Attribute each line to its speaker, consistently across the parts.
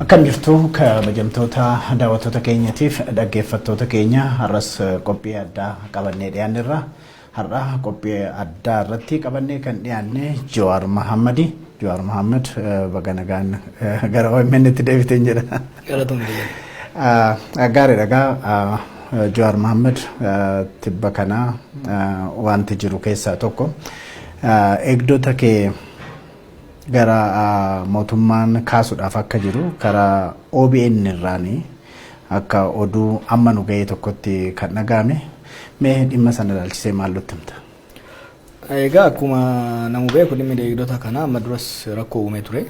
Speaker 1: Akkam jirtu kabajamtoota daawwattoota keenyaatiif dhaggeeffattoota keenya har'as qophii addaa qabannee dhiyaanneerra. Har'a qophii addaa irratti qabannee kan dhiyaanne Jawaar Mohammadi. Jawaar Mohammad baga nagaan gara OMN itti deebiteen jedha. Gaariidha. Jawaar Mohammad tibba kana wanti jiru keessaa tokko eegdota kee gara mootummaan kaasuudhaaf akka jiru karaa OBN irraanii akka oduu amma nu ga'ee tokkotti kan dhagahame mee dhimma sana ilaalchisee maal nutti himta?
Speaker 2: Egaa akkuma namu beeku dhimmi eegdota kana amma duras rakkoo uumee ture.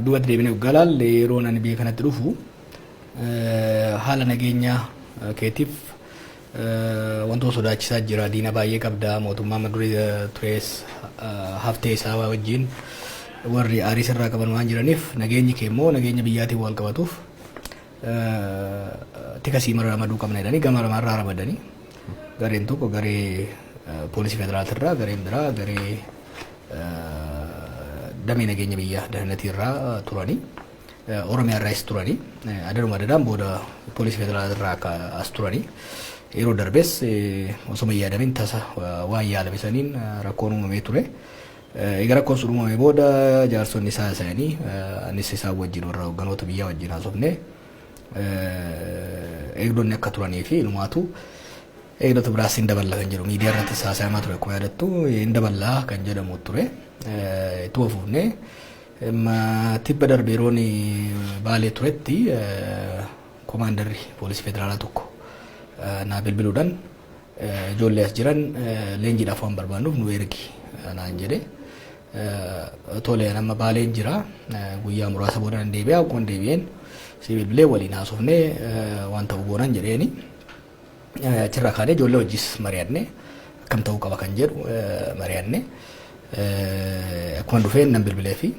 Speaker 2: Duubatti deebinee galaan yeroo ani biyya kanatti dhufu haala nageenya keetiif wantoota sodaachisaa jira. Diina baay'ee qabda. Mootummaa amma durii tures haftee isaa wajjin warri aarii irraa qaban waan jiraniif nageenyi kee immoo nageenya biyyaatiin wal qabatuuf tika siimara ramaduu qabna jedhanii gama lamaarraa ramadanii gareen tokko garee poolisii federaalaatirraa gareen biraa garee damee nageenya biyyaa dahannatiirraa turanii Oromiyaarraas turanii adanuma adadaan booda poolisii federaalaatirraa as turanii yeroo darbees osoma yaadamin tasa waan yaalame saniin rakkoon uumamee ture. Egaa rakkoon sun uumamee booda jaarsonni isaa isaanii anis isaa wajjin warra hogganoota biyyaa wajjin haasofne eegdonni akka turanii fi inumaatu eegdota biraas hin daballa kan jedhu miidiyaa irratti haasayamaa ture akkuma yaadattu hin daballaa kan jedhamu ture. Ittuma fufnee tibba darbe yeroon Baalee turetti komaandarri poolisii federaalaa tokko na bilbiluudhaan ijoollee as jiran leenjiidhaaf waan barbaannuuf nu ergi naan jedhe. Tolee nama Baaleen jira guyyaa muraasa booda nan deebi'a akkuma deebi'een si bilbilee waliin haasofnee waan ta'u goonan jedheeni achirraa kaanee ijoollee wajjis mari'anne akkam ta'uu qaba kan jedhu mari'anne akkuma dhufeen nan bilbilee fi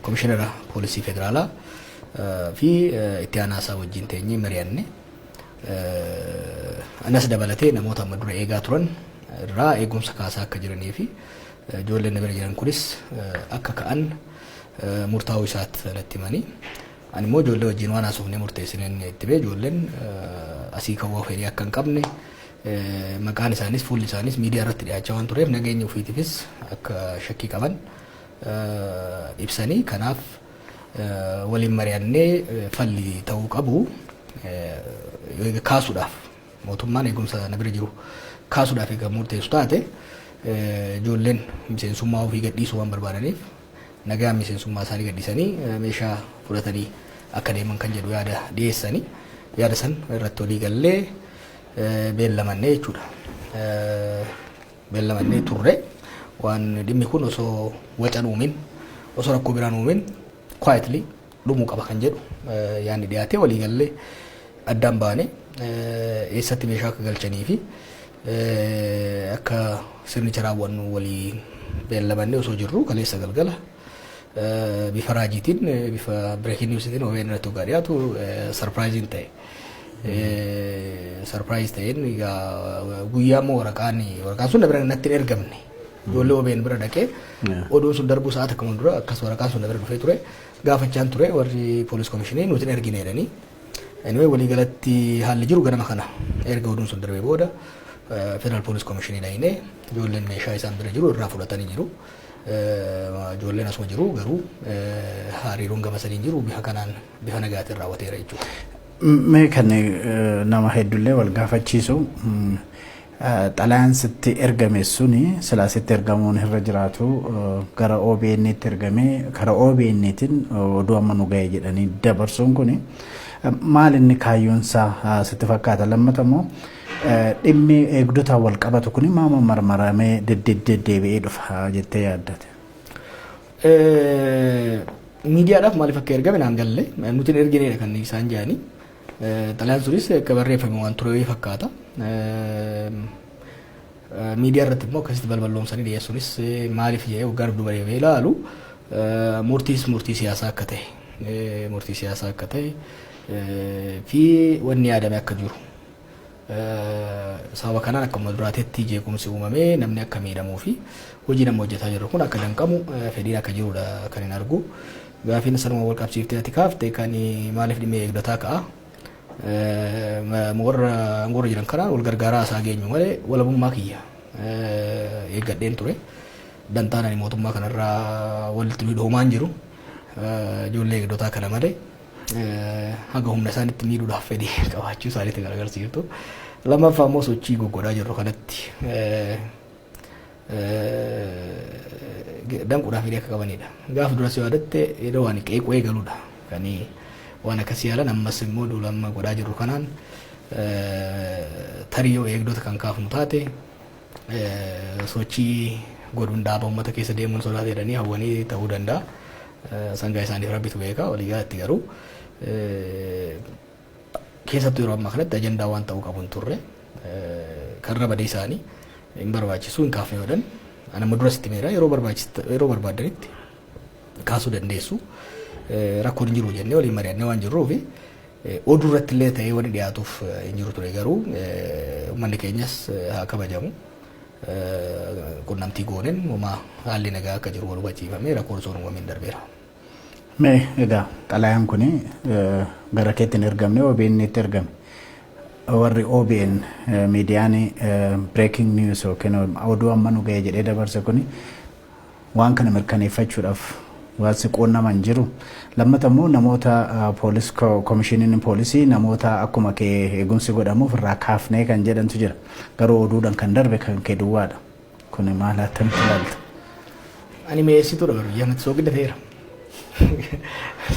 Speaker 2: komishinara poolisii federaalaa fi itti aanaasaa wajjin teenyee mari'anne. Anas dabalatee namoota amma dura eegaa turan irraa eegumsa kaasaa akka jiranii fi ijoolleen bira jiran kunis akka ka'an murtaa'uu isaatti natti himanii ani immoo ijoollee wajjin waan haasofnee murteessineen itti bee ijoolleen asii ka'uu fedhii akka hin qabne maqaan isaanis fuulli isaanis miidiyaa irratti dhiyaachaa waan tureef nageenya ofiitiifis akka shakkii qaban ibsanii kanaaf waliin mari'annee falli ta'uu qabu. Kaasuudhaaf mootummaan eegumsa nabira jiru kaasuudhaaf egaa murteessu taate ijoolleen miseensummaa ofii gadhiisuu waan barbaadaniif nagaa miseensummaa isaanii gadhiisanii meeshaa fudhatanii akka deeman kan jedhu yaada dhiyeessanii yaada san irratti walii gallee beellamannee jechuudha. Beellamannee turre waan dhimmi kun osoo wacan uumin osoo rakkoo biraan uumin quietly dhumuu qaba kan jedhu yaadni dhiyaatee walii gallee addaan baane eessatti meeshaa akka galchanii fi akka sirnicha raawwannu walii beellamannee osoo jirru kaleessa galgala bifa raajiitiin bifa breaking newsitiin OBN irratti hoggaa dhiyaatu sarpiraayiziin ta'e. Sarpiraayiz ta'een guyyaa immoo waraqaan sun na bira natti hin ergamne. Ijoollee OBN bira dhaqee oduun sun darbuu sa'aata akkuma dura akkas waraqaan sun na bira dhufee ture gaafachaan ture warri poolis komishinii nuti hin ergine jedhanii. Anyway walii galatti haalli jiru ganama kana erga oduun sun darbee booda federal police commissionii dhaynee ijoolleen meeshaa isaan bira jiru irraa fudhatanii jiru. Ijoolleen asuma jiru garuu hariiroon gama sadiin jiru bifa kanaan bifa nagaatiin raawwateera jechuudha.
Speaker 1: Mee kan nama hedduullee wal gaafachiisu xalayaan sitti ergame suni silaa sitti ergamuun irra jiraatu gara OBN itti ergamee karaa OBNtiin oduu amma nu ga'e jedhanii dabarsuun kuni maal inni kaayyoonsaa sitti fakkaata? Lammatamoo dhimmi eegdota wal qabatu kuni maama marmaramee deddeebi'ee dhufa jettee yaaddate?
Speaker 2: Miidiyaadhaaf maaliif akka ergame naan galle nuti ergineedha kan isaan jedhanii xalayaan sunis akka barreeffame waan ture fakkaata. Miidiyaa irratti immoo akkasitti balballoomsanii dhiyeessuunis maaliif jedhee waggaan dubara ilaalu murtii siyaasaa akka ta'e fi wanni yaadame akka jiru sababa kanaan akkuma duraatetti jeequmsi uumamee namni akka miidhamuu fi hojii nama hojjetaa jiru kun akka danqamu fedhiin akka jirudha kan hin argu. gaaffiin sanuma wal qabsiiftee ati kaafte kan maaliif dhimma eegdotaa ka'a. Warra angorra jiran kanaan wal gargaaraa isaa geenyu malee walabummaa kiyya eeggadheen ture. Dantaan ani mootummaa kanarraa walitti miidhoomaan jiru ijoollee eegdotaa kana malee haga humna isaanitti miidhuudhaaf fedhii qabaachuu isaaniitti gargaarsiiftu. Lammaffaa immoo sochii goggodhaa jirru kanatti danquudhaaf hidhee akka qabanidha. Gaafa duras yaadatte yeroo waan qeequu eegaluudha. Kan waan akkasii yaalan ammas immoo duulamma godhaa jirru kanaan tariyyoo eegdota kan kaafnu taate sochii godhuun dhaaba uummata keessa deemuun sodaate jedhanii hawwanii ta'uu danda'a. Sangaa isaaniif rabbitu beeka walii galatti garuu keessattuu yeroo ammaa kanatti ajandaa waan ta'uu qabu hin turre kan rabadee isaanii hin barbaachisu hin kaafne godhan anamma dura sitti meera yeroo barbaadanitti kaasuu dandeessu rakkoon hin jiru jennee waliin mari'annee waan jirruufi oduu irratti illee ta'ee wani dhiyaatuuf hin jiru ture garuu uummanni keenyas haa kabajamu. Qunnamtii gooneen uumaa haalli nagaa akka jiru wal hubachiifamee rakkoon osoo uumamin darbeera.
Speaker 1: Mee egaa xalayaan kun gara keetti hin ergamne OBN itti ergame. Warri OBN miidiyaan breaking news yookiin oduu amma nu ga'e jedhee dabarse kun waan kana mirkaneeffachuudhaaf waan siqoonnaman jiru. Lammata immoo namoota komishiniin poolisii namoota akkuma kee eegumsi godhamuuf irraa kaafnee kan jedhantu jira. Garuu oduudhaan kan darbe kan kee duwwaadha. Kun maal attamitti ilaalta?
Speaker 2: Ani mi'eessituudha garuu yaamatti soo giddateera.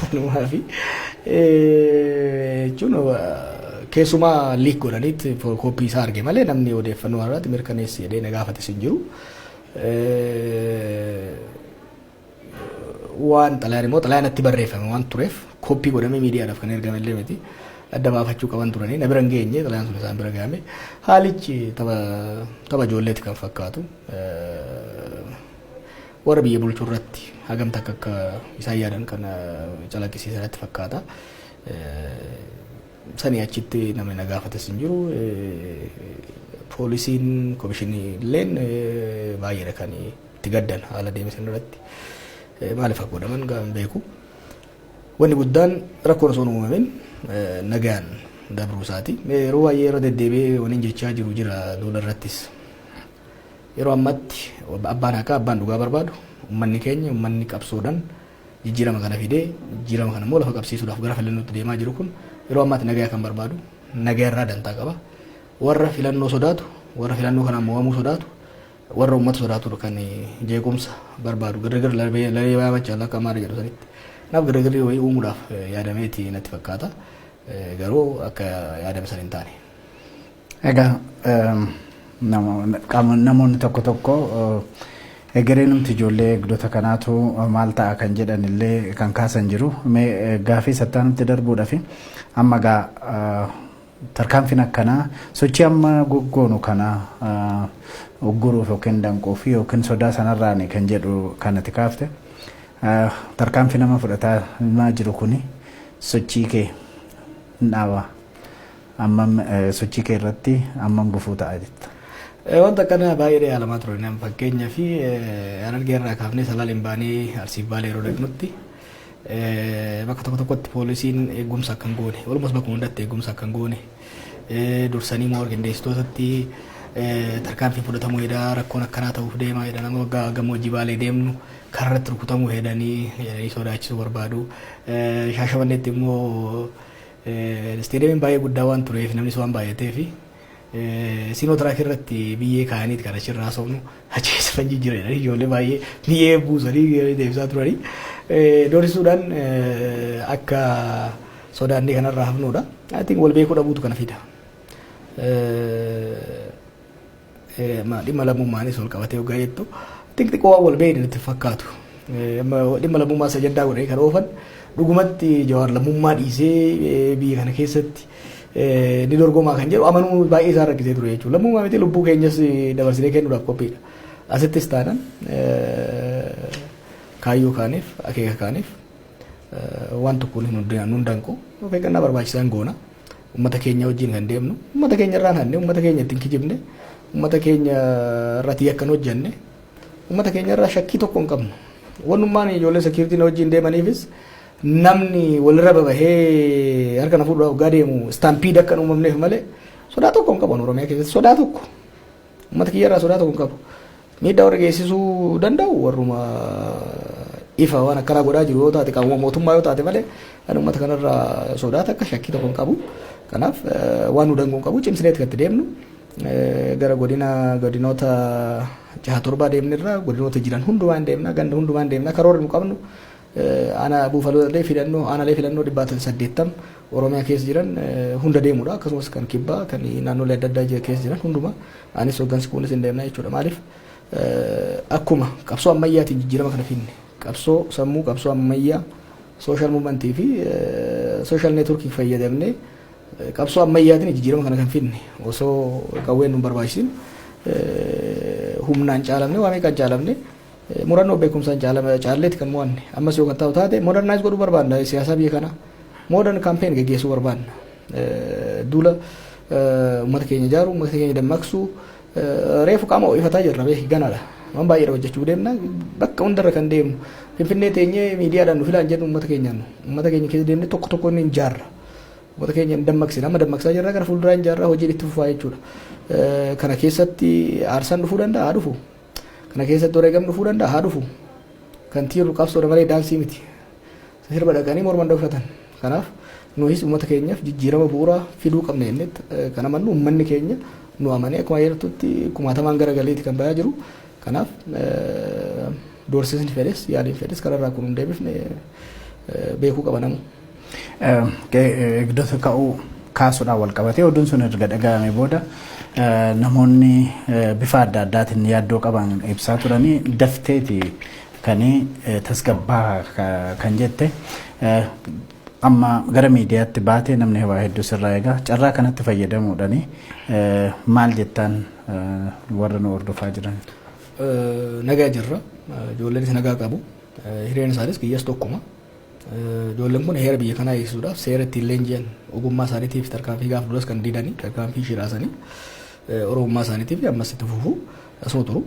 Speaker 2: Sanumaafi jechuun keessumaa liik godhaniitti kooppii isaa arge malee namni odeeffannoo irratti mirkaneessi jedhee na gaafates hin jiru. Waan xalayaan immoo xalayaan itti barreeffame waan tureef kooppii godhamee miidiyaadhaaf kan ergame illee miti adda baafachuu qaban turanii na bira hin geenye xalayaan sun isaan bira ga'ame haalichi tapha ijoolleeti kan fakkaatu warra biyya bulchuu irratti hagamta akka isaan yaadan kan calaqqisiisanitti fakkaata. Sanii achitti namni na gaafates hin jiru poolisiin komishinii illeen baay'eedha kan itti gaddan haala deemsan irratti. Maaliif akka godhaman gaan beeku. Wanni guddaan rakkoon osoo uumamin nagaan dabruu isaati. Yeroo baay'ee yeroo deddeebi'ee waliin jechaa jiru jira duula irrattis. Yeroo ammatti abbaan haqaa abbaan dhugaa barbaadu uummanni keenya uummanni qabsoodhaan jijjiirama kana fidee jijjiirama kana immoo lafa qabsiisuudhaaf gara filannootti deemaa jiru kun yeroo ammaatti nagaa kan barbaadu nagaa irraa dantaa qaba. Warra filannoo sodaatu warra filannoo kana mo'amuu sodaatu warra uummata sodaatu kan jeequmsa barbaadu gargar lalee baay'achaa akka maara jedhu sanitti naaf gargarri wayii uumuudhaaf yaadameeti natti fakkaata garuu akka yaadame san hin taane.
Speaker 1: Egaa namoonni tokko egereen numti ijoollee eegdota kanaatu maal ta'a kan jedhan illee kan kaasan jiru. Gaaffii sattaanitti darbuudhaaf amma gaa tarkaanfiin akkanaa sochii amma goggoonu kana ugguruuf yookiin danquuf yookiin sodaa sanarraan kan jedhu kanatti kaafte tarkaanfii nama fudhataa jiru kuni sochii kee dhaaba ammam sochii kee irratti ammam gufuu ta'a jetta.
Speaker 2: Wanta kana baay'ee yaalamaa ture nama fakkeenyaa fi Harargee irraa kaafnee Salaaleen baanee Arsiif Baalee yeroo dhaqnutti bakka tokkotti poolisiin eegumsa akka hin goone walumas bakka hundatti eegumsa akka hin goone dursanii moo qindeessitootatti tarkaanfii fudhatamuu hedaa rakkoon akkanaa ta'uuf deemaa jedha nama waggaa gammoojjii Baalee deemnu karratti rukutamuu hedanii sodaachisuu barbaadu. Shaashamanneetti immoo isteediyeemiin baay'ee guddaa waan tureef namnis waan baay'ateefi Sinootiraaክ irratti biyyee kaa'aniiti kan achirraa soofnu achiis fanjii jireedha ijoollee baay'ee biyyee buusanii deebisaa turanii doorisuudhaan akka sodaannee kanarraa hafnuudha. Ati wal beekuu dhabuutu kana fida. Dhimma lammummaanis wal qabatee hoggaa jettu xixiqqoo waan wal beekne itti fakkaatu. Dhimma lammummaa isa jaddaa godhanii kan oofan dhugumatti Jawaar lammummaa dhiisee biyya kana keessatti ni dorgomaa kan jedhu amanuu baay'ee isaa rakkisee ture jechuudha. Lammummaa miti lubbuu keenyas dabarsinee kennuudhaaf qophiidha. Asittis taanaan kaayyoo kaaniif akeeka kaaniif waan tokkoon hin danqu of eeggannaa barbaachisaan goona. Uummata keenya wajjin kan deemnu uummata keenya irraan hanne uummata keenya ittiin kijibne uummata keenya irratti yakkan hojjenne uummata keenya irraa shakkii tokko hin qabnu Wanummaan ijoollee security wajjin deemaniifis namni walirra babahee harka na fuudhaa waggaa deemu stampede akka hin uumamneef malee sodaa tokko hin qabu Oromiyaa keessatti sodaa tokko uummata kiyyarraa sodaa tokko hin qabu. Miidhaa warra geessisuu danda'u warruma ifa waan akkanaa godhaa jiru yoo taate qaama mootummaa yoo taate malee kan uummata kanarraa sodaata akka shakkii tokko hin qabu. Kanaaf waan nu danguun qabu cimsineet kan itti deemnu gara godinoota 6-7 deemnirra godinoota jiran hundumaa hin deemna ganda hundumaa hin deemna karoora nu qabnu ana buufaloolee filannoo aanaalee filannoo 180 Oromiyaa keessa jiran hunda deemudha akkasumas kan kibbaa kan naannolee adda addaa keessa jiran hundumaa anis hoggansi kunis hin deemna jechuudha maaliif akkuma qabsoo ammayyaatiin jijjiirama kana finne qabsoo sammuu qabsoo ammayyaa social movement fi social networking fayyadamne qabsoo ammayyaatiin jijjiirama kana kan finne osoo qawween nu barbaachisin humnaan caalamne waa meeqaan caalamne murannoo beekumsaan caalleetti kan mo'anne ammas yoo kan ta'u taate modernize godhuu barbaadna siyaasa biyya kana modern campaign geggeessuu barbaadna duula uummata keenya ijaaru uummata keenya dammaqsuu reefu qaama ifataa jirra beeki ganaadha waan baay'ee hojjechuu deemna bakka hundarra kan deemnu finfinnee teenyee miidiyaadhaan nu filaan jedhu uummata keenya keessa deemnee tokko tokko inni jaarra uummata keenya dammaqsina amma dammaqsaa jirra gara fuulduraan jaarra hojii itti fufaa jechuudha kana keessatti aarsaan dhufuu danda'a dhufu kana keessatti wareegamni dhufuu danda'a haa dhufu kan tiiru qabsoodha malee daansii miti sirba dhaqanii morman dhufatan kanaaf nuyi uummata keenyaaf jijjiirama bu'uuraa fiduu qabna jennetti kana mannu uummanni keenya nu amanee akkuma yerootti kumaatamaan garagaleetti kan bayaa jiru kanaaf doorsisni fedhes yaaliin fedhes kanarraa kun hin deebifne beekuu qabanamu.
Speaker 1: Eegdota ka'uu kaasuudhaan wal qabatee oduun sun erga dhaga'ame booda namoonni bifa adda addaatiin yaaddoo qaban ibsaa turanii dafteeti kan tasgabbaa kan jette amma gara miidiyaatti baatee namni waa hedduu sirraa eegaa carraa kanatti fayyadamuudhaan maal jettaan warra nu hordofaa jiran.
Speaker 2: Nagaa jirra ijoolleen nagaa qabu hireen isaanis kiyyas tokkuma. Ijoolleen kun heera biyya kanaa eegsisuudhaaf seera ittiin leenji'an ogummaa isaaniitiif tarkaanfii gaaf duras kan diidanii tarkaanfii shiraasanii oromummaa isaaniitiif ammas itti fufuu asuma turu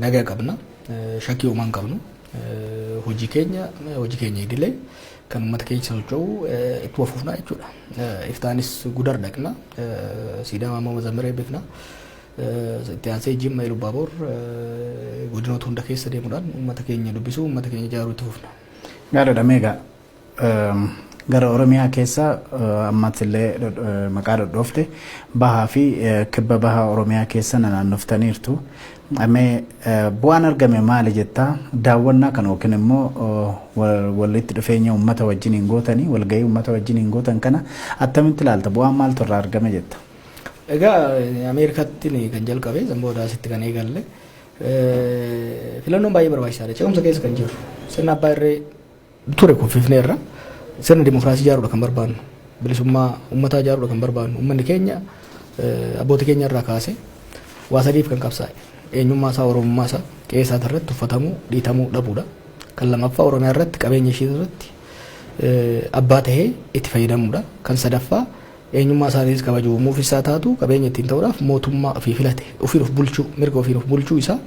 Speaker 2: nagaa qabna shakkii uumaan qabnu hojii keenya idilee kan uummata keenya socho'u itti wafuufna jechuudha. Iftaanis gudar dhaqna siidaa maammoo mazammiree eebbifna itti aansee Jimma Ilubaaboor godinoota hunda keessa deemuudhaan uummata keenya dubbisuu uummata keenya ijaaruu itti fufna.
Speaker 1: Gaariidha meeqa gara Oromiyaa keessa ammatillee maqaa dhodhoofte bahaa fi kibba bahaa Oromiyaa keessa naannoftaniirtu amee bu'aan argame maali jettaa daawwannaa kana yookiin immoo walitti dhufeenya uummata wajjin hin gootanii walgahii uummata wajjin hin gootan kana attamitti ilaalta bu'aan maaltu irraa argame jetta.
Speaker 2: Egaa Ameerikaatti kan jalqabe Zamboodaasitti kan eegalle filannoon baay'ee barbaachisaadha ce'umsa keessa kan jiru sirna abbaa irree ture kun Finfinneerra sirna dimokiraasii ijaaruudha kan barbaannu bilisummaa uummataa ijaaruudha kan barbaannu uummanni keenya abbootii keenya irraa kaasee waa sadiif kan qabsaa'e eenyummaa isaa oromummaa isaa qe'ee isaa irratti uffatamuu dhiitamuu dhabuudha kan lammaffaa Oromiyaa irratti qabeenya ishee irratti abbaa tahee itti fayyadamuudha kan sadaffaa eenyummaa isaaniis kabajamuuf isaa taatu qabeenya ittiin ta'uudhaaf mootummaa ofii filate ofiif bulchuu mirga ofiif bulchuu isaa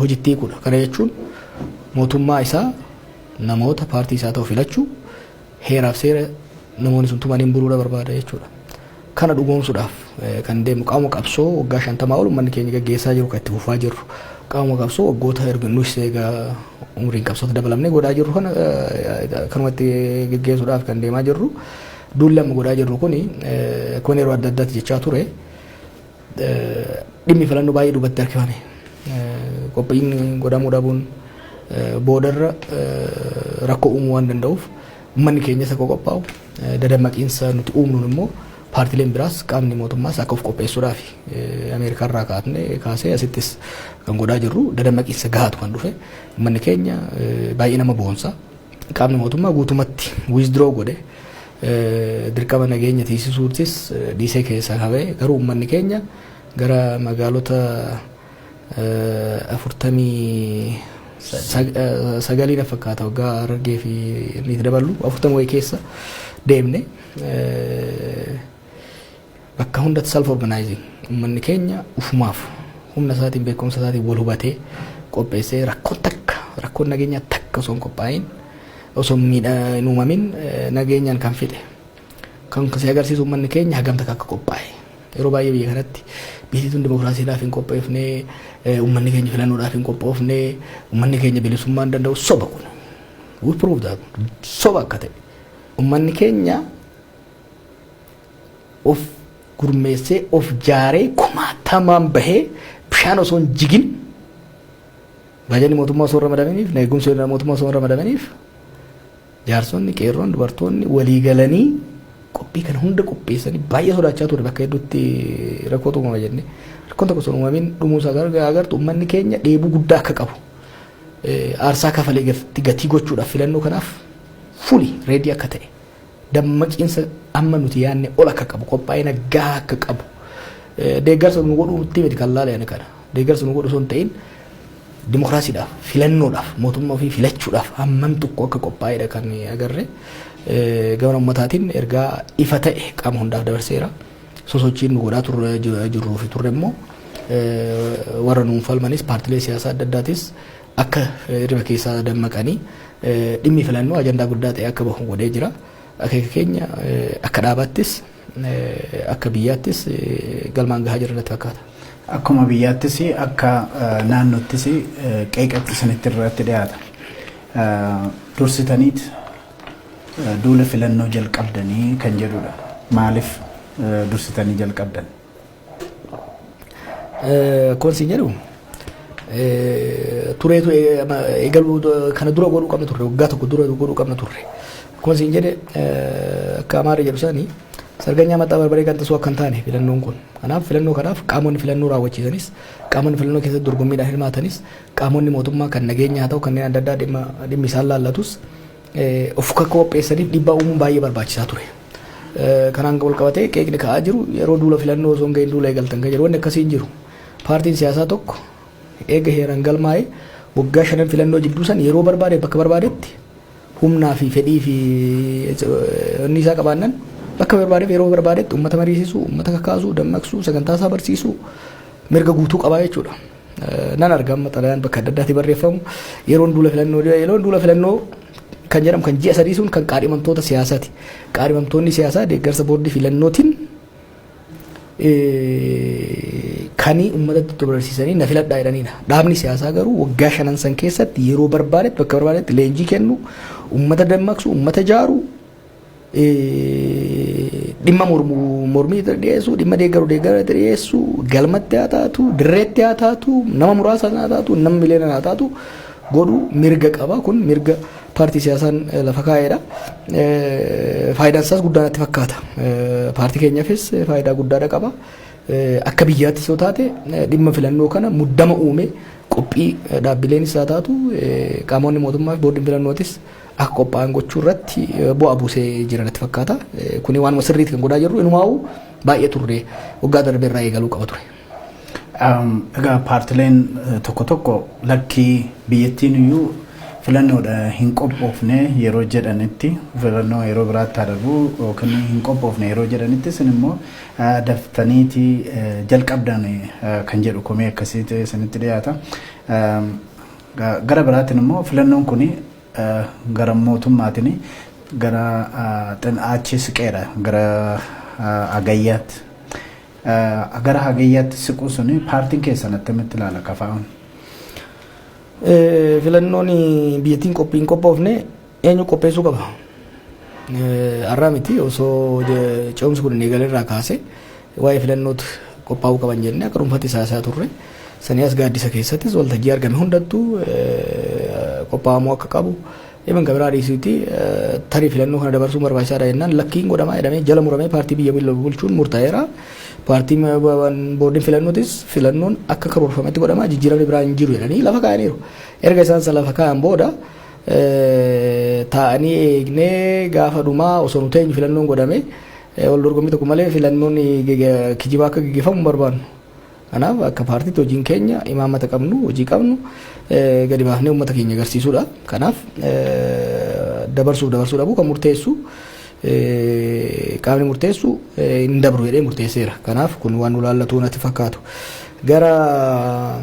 Speaker 2: hojiitti hiikuudha kana jechuun mootummaa isaa namoota paartii isaa ta'u filachuu heeraaf seera namoonni sun tumaniin buluudha barbaada jechuudha. Kana dhugoomsuudhaaf kan deemu qaama qabsoo waggaa 50 ol uummanni keenya gaggeessaa jiru kan itti fufaa jirru qaama qabsoo waggoota erga nus egaa umriin qabsoota dabalamnee godhaa jirru kana kanumatti gaggeessuudhaaf kan deemaa jirru duulli amma godhaa jirru kuni kun yeroo adda addaatti jechaa ture dhimmi filannoo baay'ee duubatti harkifame qophiin godhamuu dhabuun boodarra rakkoo uumuu waan danda'uuf uummanni keenya isa qophaa'u dadammaqiinsa nuti uumnuun immoo paartileen biraas qaamni mootummaas akka of qopheessuudhaaf Ameerikaarraa kaasee asittis kan godhaa jirru dadammaqiinsa gahaatu kan dhufe uummanni keenya baay'ee nama boonsa qaamni mootummaa guutumatti withdraw godhe dirqama nageenya tiisisuutis dhiisee keessaa qabee garuu uummanni keenya gara magaalota 49 fakkaata waggaa Harargee fi inni dabalu 40 wayii keessa deemne bakka hundatti self organizing uummanni keenya ufumaaf humna isaatiin beekumsa isaatiin wal hubatee qopheessee rakkoon nageenyaa takka osoo hin qophaa'in osoo hin uumamin nageenyaan kan fixe kan si agarsiisu uummanni keenya hagam takka akka qophaa'e yeroo baay'ee biyya kanatti biyyattiin dimokiraasiidhaaf hin qopheefne uummanni keenya filannoodhaaf hin qophoofne uummanni keenya bilisummaa hin danda'u soba kun we prove that soba akka ta'e uummanni keenya of gurmeessee of jaaree kumaatamaan bahee bishaan osoo hin jigin bajanni mootummaa osoo ramadamaniif eegumsi mootummaa osoo ramadamaniif jaarsonni qeerroon dubartoonni walii galanii qophii kana hunda qopheessanii baay'ee sodaachaa ture bakka hedduutti rakkootu uumama jenne rakkoon tokko osoo uumamin dhumuusaa agartu uummanni keenya dheebuu guddaa akka qabu aarsaa kafalee gatii gochuudhaaf filannoo kanaaf fuli reedii akka ta'e dammaqiinsa amma nuti yaanne ol akka qabu qophaa'ina gahaa akka qabu deeggarsa nu godhuutti miti kan laalayani kana deeggarsa nu godhu osoo hin ta'in dimokiraasiidhaaf filannoodhaaf mootummaa ofii filachuudhaaf hammam tokko akka qophaa'edha kan agarre gama ummataatiin ergaa ifa ta'e qaama hundaaf dabarseera sosochiin nu godhaa jirruu fi turre immoo warra nuun falmanis paartilee siyaasaa adda addaatis akka hirriba keessaa dammaqanii dhimmi filannoo ajandaa guddaa ta'e akka bahu godhee jira akeeka keenya akka dhaabaattis akka biyyaattis galmaan gahaa jira natti fakkaata.
Speaker 1: Akkuma biyyaattis akka naannoottis qeeqatti sanitti irratti dhiyaata. Dursitaniit duula filannoo jalqabdanii kan jedhudha. Maaliif dursitanii jalqabdan?
Speaker 2: Kun siin jedhu tureetu eegaluu kana dura godhuu qabna turre waggaa tokko dura godhuu qabna turre. Kun siin jedhe akka amaara jedhu isaanii sarganyaa maxxaa barbaree kan tasuu akka hin taane filannoon kun. Kanaaf filannoo kanaaf qaamonni filannoo raawwachiisanis qaamonni filannoo keessatti dorgommiidhaan hirmaatanis qaamonni mootummaa kan nageenya haa ta'u kanneen adda addaa dhimmi isaan laallatus of qopheessaniif dhiibbaa uumuun baay'ee barbaachisaa ture. Kanaan wal qabatee qeeqni ka'aa jiru yeroo duula filannoo osoo hin gahin duula eegaltan kan jedhu wanni akkasii hin jiru. Paartiin siyaasaa tokko eega heeraan galmaa'ee waggaa 5 filannoo jidduu san yeroo barbaade bakka barbaadetti humnaa fi fedhii fi inni isaa qabaannan bakka barbaadeef yeroo barbaadetti uummata mariisisuu, uummata kakaasuu, dammaqsuu, sagantaa isaa barsiisuu mirga guutuu qabaa jechuudha. Nan argama xalayaan bakka adda addaatti barreeffamu yeroon duula filannoo kan jedhamu kan ji'a sadii sun kan qaadhimamtoota siyaasaati. Qaadhimamtoonni siyaasaa deeggarsa boordii filannootiin kanii uummatatti dabarsiisanii na filadhaa jedhanidha. Dhaabni siyaasaa garuu waggaa 5 san keessatti yeroo barbaadetti bakka barbaadetti leenjii kennu, uummata dammaqsu, uummata jaaru dhimma mormii dhiyeessu, dhimma deeggaru dhiyeessu, galmatti haa taatu, dirreetti haa taatu, nama muraasa haa taatu, nama miliyoona haa taatu godhu mirga qaba. Kun mirga paartii siyaasaan lafa kaa'edha. Faayidaan isaas guddaa natti fakkaata. Paartii keenyaafis faayidaa guddaadha qaba. Akka biyyaattis yoo taate dhimma filannoo kana muddama uume qophii dhaabbileenis haa taatu qaamonni mootummaa fi boordiin filannootis akka qophaa'an gochuu irratti bu'aa buusee jira natti fakkaata. Kuni waanuma sirriitti kan godhaa jirru inumaa'u baay'ee turre waggaa darbe irraa eegaluu qaba ture.
Speaker 1: Egaa paartileen tokko tokko lakkii biyyattiin iyyuu filannoodha hin qophoofne yeroo jedhanitti filannoo yeroo biraatti darbu yookiin hin qophoofne yeroo jedhanitti isin immoo daftaniiti jalqabdan kan jedhu komee akkasiitti isinitti dhiyaata. Gara biraatiin immoo filannoon kun gara mootummaatiin gara achi siqeedha gara agayyaatti. Gara hagayyaatti siquu suni paartiin keessan attamitti ilaala kafaa'uun?
Speaker 2: Filannoon biyyattiin qophii hin qophoofne eenyu qopheessuu qaba? Har'aa miti osoo ce'umsi kun eegalerraa kaase waa'ee filannootti qophaa'uu qaban jennee akka dhuunfaatti siyaasaa turre. Sanii as gaaddisa keessattis waltajjii argame hundattuu qophaa'amuu akka qabu. Eeban gabiraa dhiisuuti tarii filannoo kana dabarsuun barbaachisaadha jennaan lakkiin godhamaa jedhamee jala muramee paartii biyya bulchuun murtaa'eera. Paartiin boordiin filannootis filannoon akka karoorfametti godhamaa jijjiiramni biraa hin jiru jedhanii lafa kaa'aniiru. Erga isaan lafa kaa'an booda taa'anii eegnee gaafa dhumaa osoo nu teenyu filannoon godhame wal dorgommii tokko malee filannoon kijibaa akka gaggeeffamu barbaannu. Kanaaf akka paartiitti hojiin keenya imaammata qabnu hojii qabnu gadi baafnee uummata keenya agarsiisuudha. Kanaaf dabarsuu dhabuu kan murteessu qaamni murteessu hin dabru jedhee murteesseera. Kanaaf kun waan nu laallatu natti fakkaatu. Gara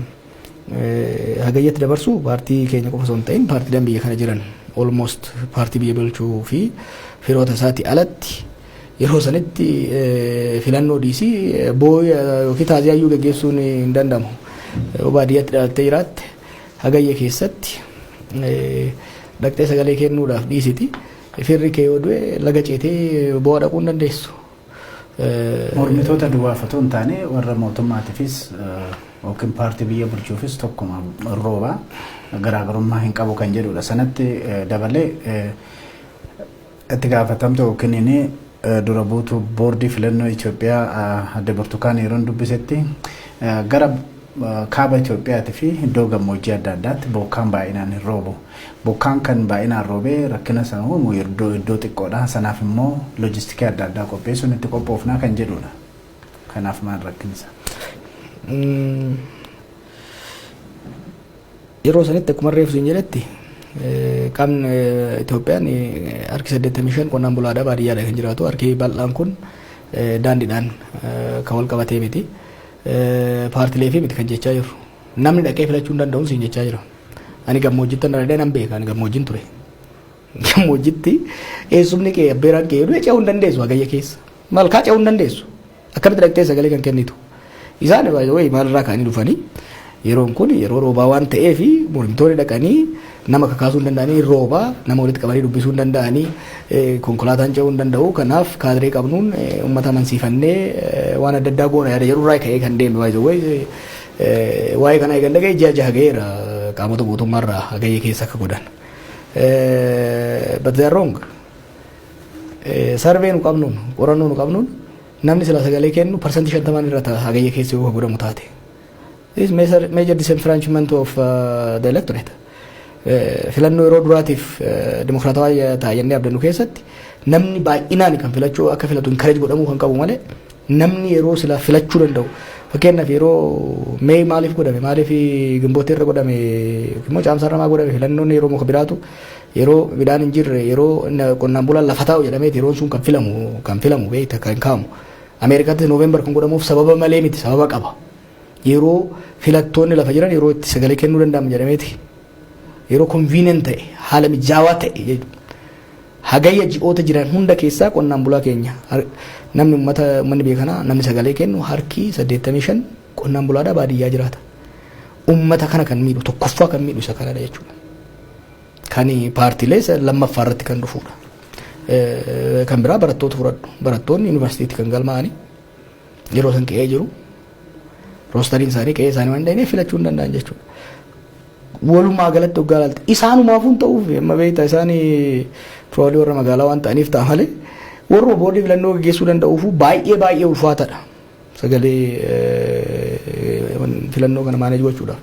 Speaker 2: hagayyatti dabarsu paartii keenya qofa osoo hin ta'in paartiileen biyya kana jiran almost paartii biyya bulchuu fi firoota isaatii alatti yeroo sanitti filannoo dhiisii booya yookiin taaziyaayyuu gaggeessuun hin danda'amu. Baadiyyaatti dhalattee jiraatte hagayya keessatti dhaqxee sagalee kennuudhaaf dhiisiti. Firri kee yoo du'e laga ceetee boo'a dhaquu hin dandeessu.
Speaker 1: Mormitoota duwwaafatoo hin taane warra mootummaatiifis yookiin paartii biyya bulchuufis tokkuma rooba garaagarummaa hin qabu kan jedhudha. Sanatti dabalee itti gaafatamtu yookiin inni dura buutu boordii filannoo Itoophiyaa adde Burtukaan yeroo dubbisetti gara kaaba Itoophiyaati fi iddoo gammoojjii adda addaatti bokkaan baay'inaan hin roobu. Bokkaan kan baay'inaan roobee rakkina sana uumu iddoo xiqqoodha. Sanaaf immoo loojistikii adda addaa qopheessuun itti qophoofnaa kan jedhudha. Kanaaf maal rakkinsa?
Speaker 2: Yeroo sanitti akkuma reefu siin jedhetti qaamni Itoophiyaan harki 85 qonnaan bulaadhaa baadiyyaadha kan jiraatu. Harki bal'aan kun daandiidhaan kan wal qabatee miti. Paartilee fi miti kan jechaa jiru. Namni dhaqee filachuu hin danda'u siin jechaa jira. Ani gammoojjitti dhaladhee nan beeka. Ani gammoojjiin ture. Gammoojjitti eessumni kee abbeeraan kee yoo ce'uu hin dandeessu hagayya keessa. Malkaa ce'uu hin dandeessu. Akkamitti dhaqxee sagalee kan kennitu. Isaan maalirraa ka'anii dhufanii yeroon kun yeroo roobaa waan ta'eef mormitoonni dhaqanii nama kakaasuu hin danda'anii roobaa nama walitti qabanii dubbisuu hin danda'anii konkolaataan ce'uu hin danda'u. Kanaaf kaadiree qabnuun uummata amansiifannee waan adda addaa goona yaada jedhurraa ka'ee kan deeme waa'ee kana eegan dhaga'e ji'a jaha ga'eera qaamota mootummaarraa hagayya keessa akka godhan. But they are wrong. Sarvee nu qabnuun qorannoo nu qabnuun namni sila sagalee kennu parsantii 50 irra ta'a hagayya keessa yoo godhamu taate. This is major disenfranchisement of the electorate. Filannoo yeroo duraatiif dimokiraatawaa taa'anii abdannu keessatti namni baay'inaan kan filachuu akka filatu encourage godhamuu kan qabu malee namni yeroo sila filachuu danda'u. Fakkeenyaaf yeroo mee maaliif godhame maaliif gimbootee irra godhame immoo caamsaarra maa godhame filannoon yeroo muka biraatu yeroo midhaan hin jirre yeroo qonnaan bulaan lafa taa'u jedhameeti yeroon sun kan filamu beekta kan kaamu. Ameerikaatti Nooveembar kan godhamuuf sababa malee miti sababa qaba. Yeroo filattoonni lafa jiran yeroo itti sagalee kennuu danda'amu jedhameeti. Yeroo convenient ta'e haala mijaawaa ta'e jechuudha. Hagayya ji'oota jiran hunda keessaa qonnaan bulaa keenya namni uummanni beekanaa namni sagalee kennu harki 85 qonnaan bulaadhaa baadiyyaa jiraata. Uummata kana kan miidhu tokkoffaa kan miidhu isa kanadha jechuudha. Kan paartiilee lammaffaa irratti kan dhufudha. Kan biraa barattoota fudhadhu. Barattoonni yuunivarsiitiitti kan galmaa'anii yeroo san qe'ee jiru. Roostariin isaanii qe'ee isaanii waan danda'aniif filachuu hin danda'an jechuudha. Walumaa galatti hoggaa laalte isaanumaafuu hin ta'uuf amma beektaa isaanii firoolee warra magaalaa waan ta'aniif ta'a malee warra boordii filannoo gaggeessuu danda'uuf baay'ee ulfaataadha. Sagalee filannoo kana maaneej gochuudhaaf.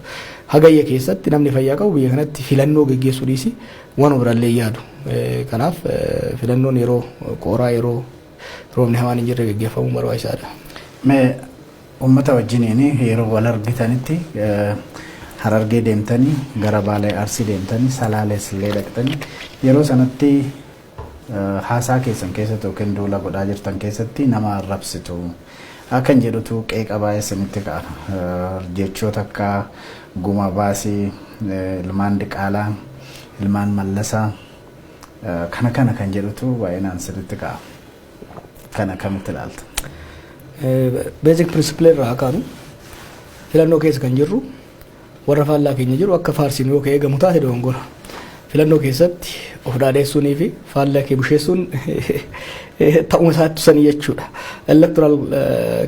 Speaker 2: Hagayya keessatti namni fayyaa qabu biyya kanatti filannoo gaggeessuu dhiisi waan biraallee yaadu. Kanaaf filannoon yeroo qoraa yeroo roobni hamaan hin jirre gaggeeffamuu barbaachisaadha.
Speaker 1: Uummata wajjiniin yeroo wal argitanitti Harargee deemtanii gara Baalee Arsii deemtanii Salaalees illee dhaqxanii yeroo sanatti haasaa keessan keessatti yookiin duula godhaa jirtan keessatti nama arrabsitu akkan jedhutu qeeqa baay'ee isinitti ka'a. Jechoota akka Guma Baasii, Ilmaan Diqaalaa, Ilmaan Mallasaa kana kan jedhutu baay'inaan isinitti ka'a. Kana kamitti ilaalta?
Speaker 2: Basic principle irraa kaanu filannoo keessa kan jirru warra faallaa keenya jiru akka faarsiin yoo ka'ee gamu taate dogongora. Filannoo keessatti of dhaadheessuunii fi faallaa kee busheessuun ta'uma isaatti sanii jechuudha. Electoral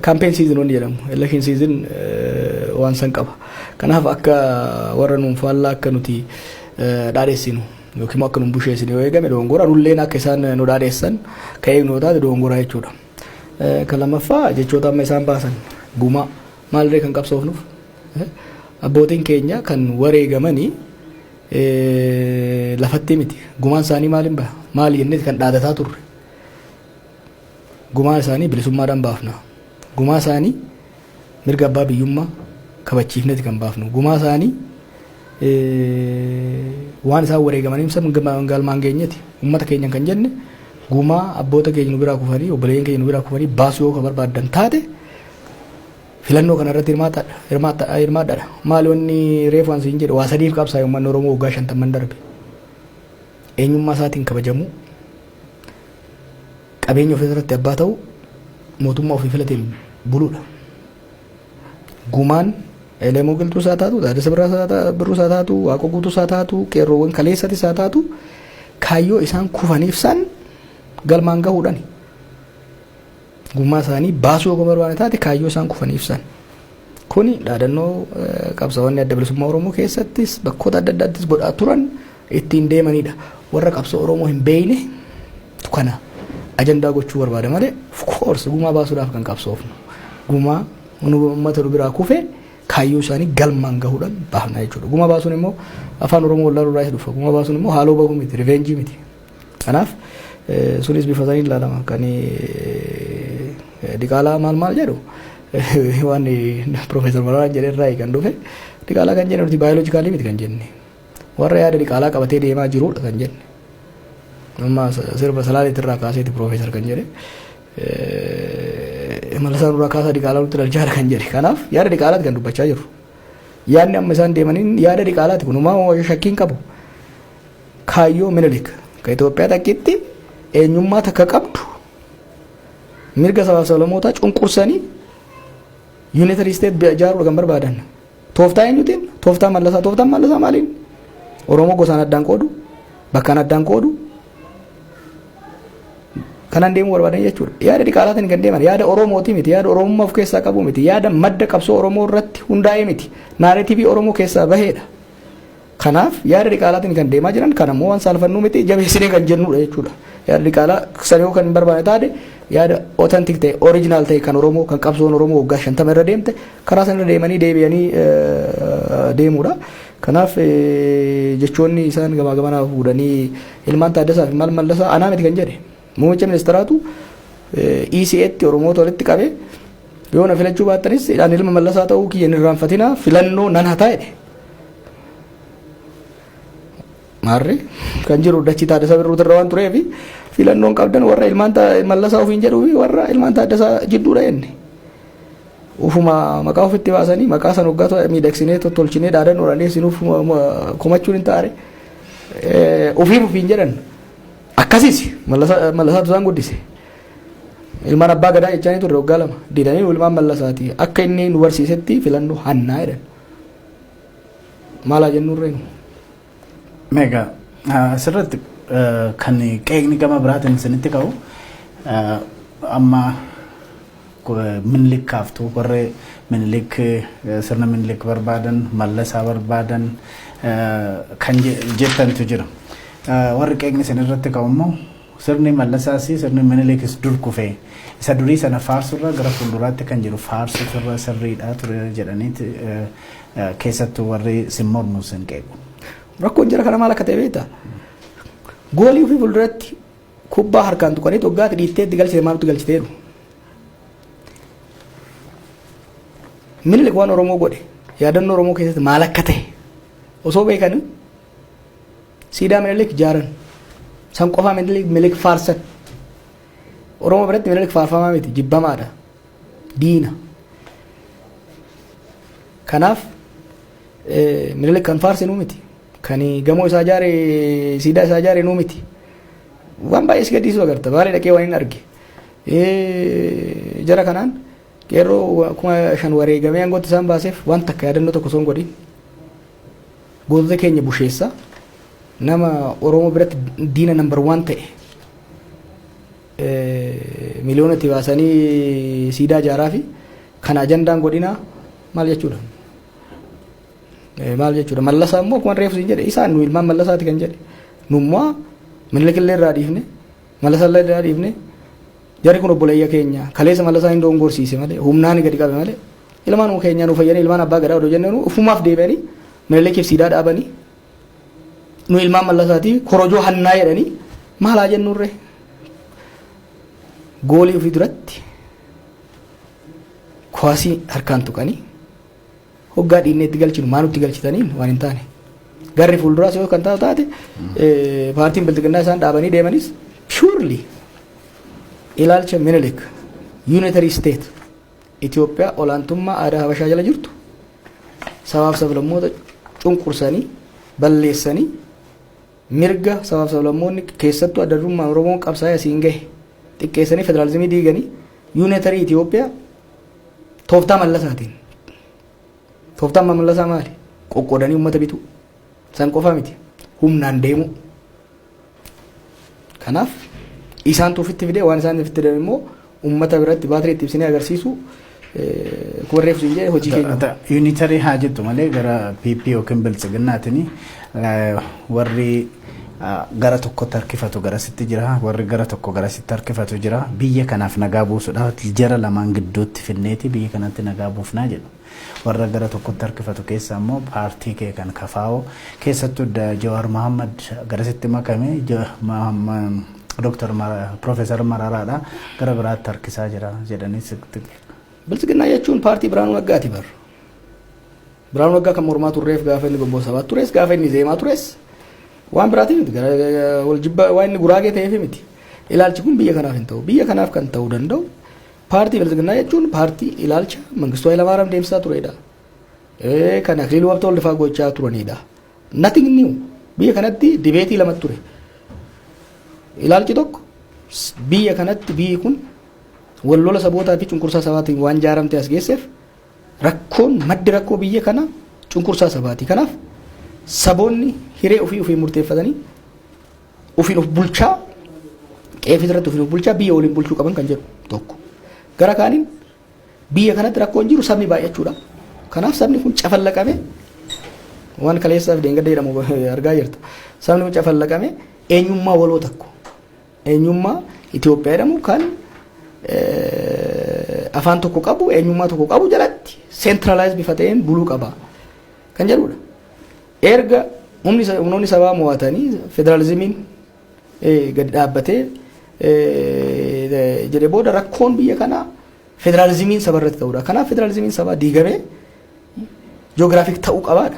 Speaker 2: campaign season wanni jedhamu. Election season waan san qaba. Kanaaf akka warra nuun faallaa akka nuti dhaadheessinu yookiin akka nuun busheessinu yoo eegame dogongora nulleen akka isaan nu dhaadheessan ka'ee nu taate dogongora jechuudha. Kan lammaffaa jechoota amma isaan baasan Guma maalirree kan qabsoofnuuf abbootiin keenya kan wareegamanii lafatti miti gumaan isaanii maaliin baha maali jennee kan dhaadataa turre gumaa isaanii bilisummaadhaan baafna gumaa isaanii mirga abbaa biyyummaa kabachiifneeti kan baafnu gumaa isaanii waan isaan wareegamanii san galmaan geenyeeti uummata keenya kan jenne gumaa abboota keenya nu biraa kufanii obboleeyyan keenya nu biraa kufanii baasuu yoo ka barbaadan taate filannoo kana irratti hirmaadhaadha. Maali wanni reefansi hin jedhu waa sadiif qabsaa uummanni Oromoo waggaa 50 darbe. Eenyummaa isaatiin kabajamu, qabeenya ofii irratti abbaa ta'u, mootummaa ofii filateen buluudha. Gumaan Elemoo Qilxuu isaa taatu, Taaddasa Birruu isaa taatu, Waaqoo Guutuu isaa taatu, qeerroowwan kaleessati isaa taatu kaayyoo isaan kufaniif san galmaan gahuudhaani. Gummaa isaanii baasuu yoo barbaade taate kaayyoo isaan kufaniif san. Kuni dhaadannoo qabsaa'onni adda bilisummaa Oromoo keessattis bakkoota adda addaattis godhaa turan ittiin deemanidha. Warra qabsoo Oromoo hin beekne kana ajandaa gochuu barbaada malee of course gummaa baasuudhaaf kan qabsoofnu. Gummaa uummata biraa kufe kaayyoo isaanii galmaan gahuudhaan baafna jechuudha. Gummaa baasuun immoo afaan Oromoo wallaaluu irraa dhufa. Gummaa baasuun immoo haaloo bahuu miti, riveenjii miti. Kanaaf sunis bifa saniin ilaalama. Kan Diqaalaa maal jedhu waan Profeesar Mararaa jedhe irraa kan dhufe Diqaalaa kan jennu baayoloojikaalii miti kan jenne. Warra yaada Diqaalaa qabatee deemaa jirudha kan jenne. Amma sirba Salaaleet irraa kaaseeti Profeesar kan jedhe. Malasaan irraa kaasaa Diqaalaa nutti dalchaadha kan jedhe. Kanaaf yaada Diqaalaati kan dubbachaa jiru. Yaadni amma isaan deemaniin yaada Diqaalaati kun uumaa shakkiin qabu. Kaayyoo Minilik ka Itoophiyaa takkitti eenyummaa takka qabdu mirga sabaaf sablammootaa cunqursanii yuunitari steet ijaaruudha kan barbaadan. Tooftaa eenyutiin? Tooftaa Mallasaa. Tooftaan Mallasaa maaliin? Oromoo gosaan addaan qoodu, bakkaan addaan qoodu kanan deemuu barbaadan jechuudha. Yaada Diqaalaatiin kan deeman yaada Oromooti miti, yaada Oromummaa of keessaa qabu miti, yaada madda qabsoo Oromoo irratti hundaa'ee miti, naareetiivii Oromoo keessaa baheedha. Kanaaf yaada Diqaalaatiin kan deemaa jiran kan ammoo waan saalfannuu miti jabeessinee kan jennudha jechuudha. Yaada Diqaalaa sanoo kan hin barbaane taate yaada otantik ta'e oriijinaal ta'e kan Oromoo kan qabsoon Oromoo waggaa 50 irra deemte karaa sana deemanii deebi'anii deemuudha. Kanaaf jechoonni isaan gamaa gamanaa fuudhanii ilmaan Taaddasaa fi Mallasaa anaa miti kan jedhe. Muummicha ministeeraatu ECA'tti Oromoota walitti qabee yoo na filachuu baattanis ani ilma Mallasaa ta'uu kiyya hin irraanfatinaa filannoo nan hataa jedhe. Maarree kan jiru dachii Taaddasaa Birruu irra waan tureef filannoon qabdan warra ilmaan Mallasaa ofiin jedhuu fi warra ilmaan Taaddasaa jidduudha jenne. Ufuma maqaa ofitti baasanii maqaa san waggaa miidhagsinee tottolchinee dhaadan oolanii sinuuf komachuun hin taare ofiin jedhan. Akkasiis Mallasaatu isaan guddise. Ilmaan abbaa gadaa jechaanii turre waggaa 2 didanii ilmaan Mallasaati akka inni nu barsiisetti filannoo hannaa jedhan. Maalaa jennurree
Speaker 1: Mega asirratti kan qeeqni gama biraatiin isinitti ka'u amma Minilik kaaftuu warri Minilik sirna Minilik barbaadan Mallasaa barbaadan kan jettantu jira. Warri qeeqni isinirratti ka'u immoo sirni Mallasaas sirni Minilikis dur kufee isa durii sana faarsurra gara fuulduraatti kan jiru faarsuurra sirriidhaa ture jedhaniiti keessattuu warri simmornu sin qeequ. Rakkoon jira kana maal akka ta'e beektaa? Goolii ofii fuulduratti kubbaa harkaan tuqanii waggaatti dhiitteetti galchite maaltu galchiteeru? Minilik waan Oromoo godhe yaadannoo Oromoo keessatti maal akka ta'e osoo beekan siidaa Minilik ijaaran san qofaa Minilik faarsan. Oromoo biratti Minilik faarfamaa miti jibbamaadha. Diina. Kanaaf Minilik kan faarsinuu miti. Kan gamoo isaa ijaare siidaa isaa ijaare nuu miti. Waan baay'ee si gaddisiisu agarta. Baalee dhaqee waan hin arge. Jara kanaan qeerroo 5,000 wareegamee aangootti isaan baaseef waan takka yaadannoo tokko osoo hin godhin. Gootota keenya busheessa nama Oromoo biratti diina number 1 ta'e. Miliyoona itti baasanii siidaa ijaaraa fi kana ajandaan godhinaa maal jechuudha? Maal jechuudha? Mallasaa immoo akkuma reefu siin jedhe isaan nu ilmaan Mallasaati kan jedhe. Nummaa Minilik illee irraa dhiifne Mallasaa illee irraa dhiifne jarri kun obboleeyya keenya kaleessa Mallasaa hin dongorsiise malee humnaan gadi qabe malee ilmaan keenya nu fayyanii ilmaan abbaa gadaa odoo jennee ufumaaf deebi'anii Minilikiif siidaa dhaabanii nu ilmaan Mallasaati korojoo hannaa jedhanii maalaa jennurre goolii ofii duratti kuwaasii harkaan tuqanii hoggaa dhiinneetti galchinu maanutti galchitaniin waan hin taane garri fuulduraas yoo kan taate paartiin biltiqinnaa isaan dhaabanii deemanis purely ilaalcha Minilik unitary state
Speaker 2: Itoophiyaa olaantummaa aadaa Habashaa jala jirtu sabaaf sablammoota cunqursanii balleessanii mirga sabaaf sablammoonni keessattuu adda durummaa Oromoon qabsaa'ee asiin gahe xiqqeessanii federaalizimii diiganii yuunitarii Itoophiyaa tooftaa mallasaatiin. Tooftaan mallasaa maali? Qoqqoodanii uummata bituu. San qofaa miti. Humnaan deemu. Kanaaf isaan tuufitti fidee waan isaan itti fidee immoo uummata biratti baatirii itti ibsinee agarsiisu kubarreef siin jedhe hojii keenya.
Speaker 1: Yuunitarii haa jettu malee gara PP yookiin bilchiginnaatiin warri gara tokkotti harkifatu gara sitti jira, warri gara tokko gara sitti harkifatu jira. Biyya kanaaf nagaa buusuudhaaf jara lamaan gidduutti finneeti biyya kanatti nagaa buufnaa jedhu. Warra gara tokkotti harkifatu keessa immoo paartii kee kan kafaa'oo keessattuu Jawaar Mohammad gara sitti makame Dr. Profeesar Mararaadha gara biraatti harkisaa jira jedhanii sitti.
Speaker 2: Bilchiginnaa jechuun paartii Biraanuu Naggaati bar. Biraanuu Naggaa kan mormaa turreef gaafa inni gomboo sabaa tures gaafa inni zeemaa tures waan biraati miti wal jibba waan inni guraagee ta'eef miti. Ilaalchi kun biyya kanaaf hin ta'u. Biyya kanaaf kan ta'uu danda'u paartii Bilchiginnaa jechuun paartii ilaalcha Mangistuu Hayilamaariyaam deemsisaa turedha. Kan Akiliiluu Habtewaldifaa gochaa turanidha. Nothing new. Biyya kanatti dibeetii lamatti ture. Ilaalchi tokko biyya kanatti biyyi kun wallola sabootaa fi cunqursaa sabaatiin waan jaaramte as geesseef rakkoon maddi rakkoo biyya kana cunqursaa sabaati. Kanaaf saboonni hiree ofii murteeffatanii ofiin of bulchaa qeefii irratti ofiin of bulchaa biyya waliin bulchuu qaban kan jedhu tokko. Gara kaaniin biyya kanatti rakkoon jiru sabni baay'achuudha. Kanaaf sabni kun cafallaqame waan kaleessaaf deengadda jedhamu argaa jirta. Sabni kun cafallaqame eenyummaa waloo tokko. Eenyummaa Itoophiyaa jedhamu kan afaan tokko qabu eenyummaa tokko qabu jalatti centralize bifa ta'een buluu qaba kan jedhudha. Erga humnoonni sabaa mo'atanii federalizimiin gadi dhaabbatee jedhee booda rakkoon biyya kanaa federalizimiin saba irratti ta'udha. Kanaaf federalizimiin sabaa diigamee ji'oogiraafik ta'uu qabaadha.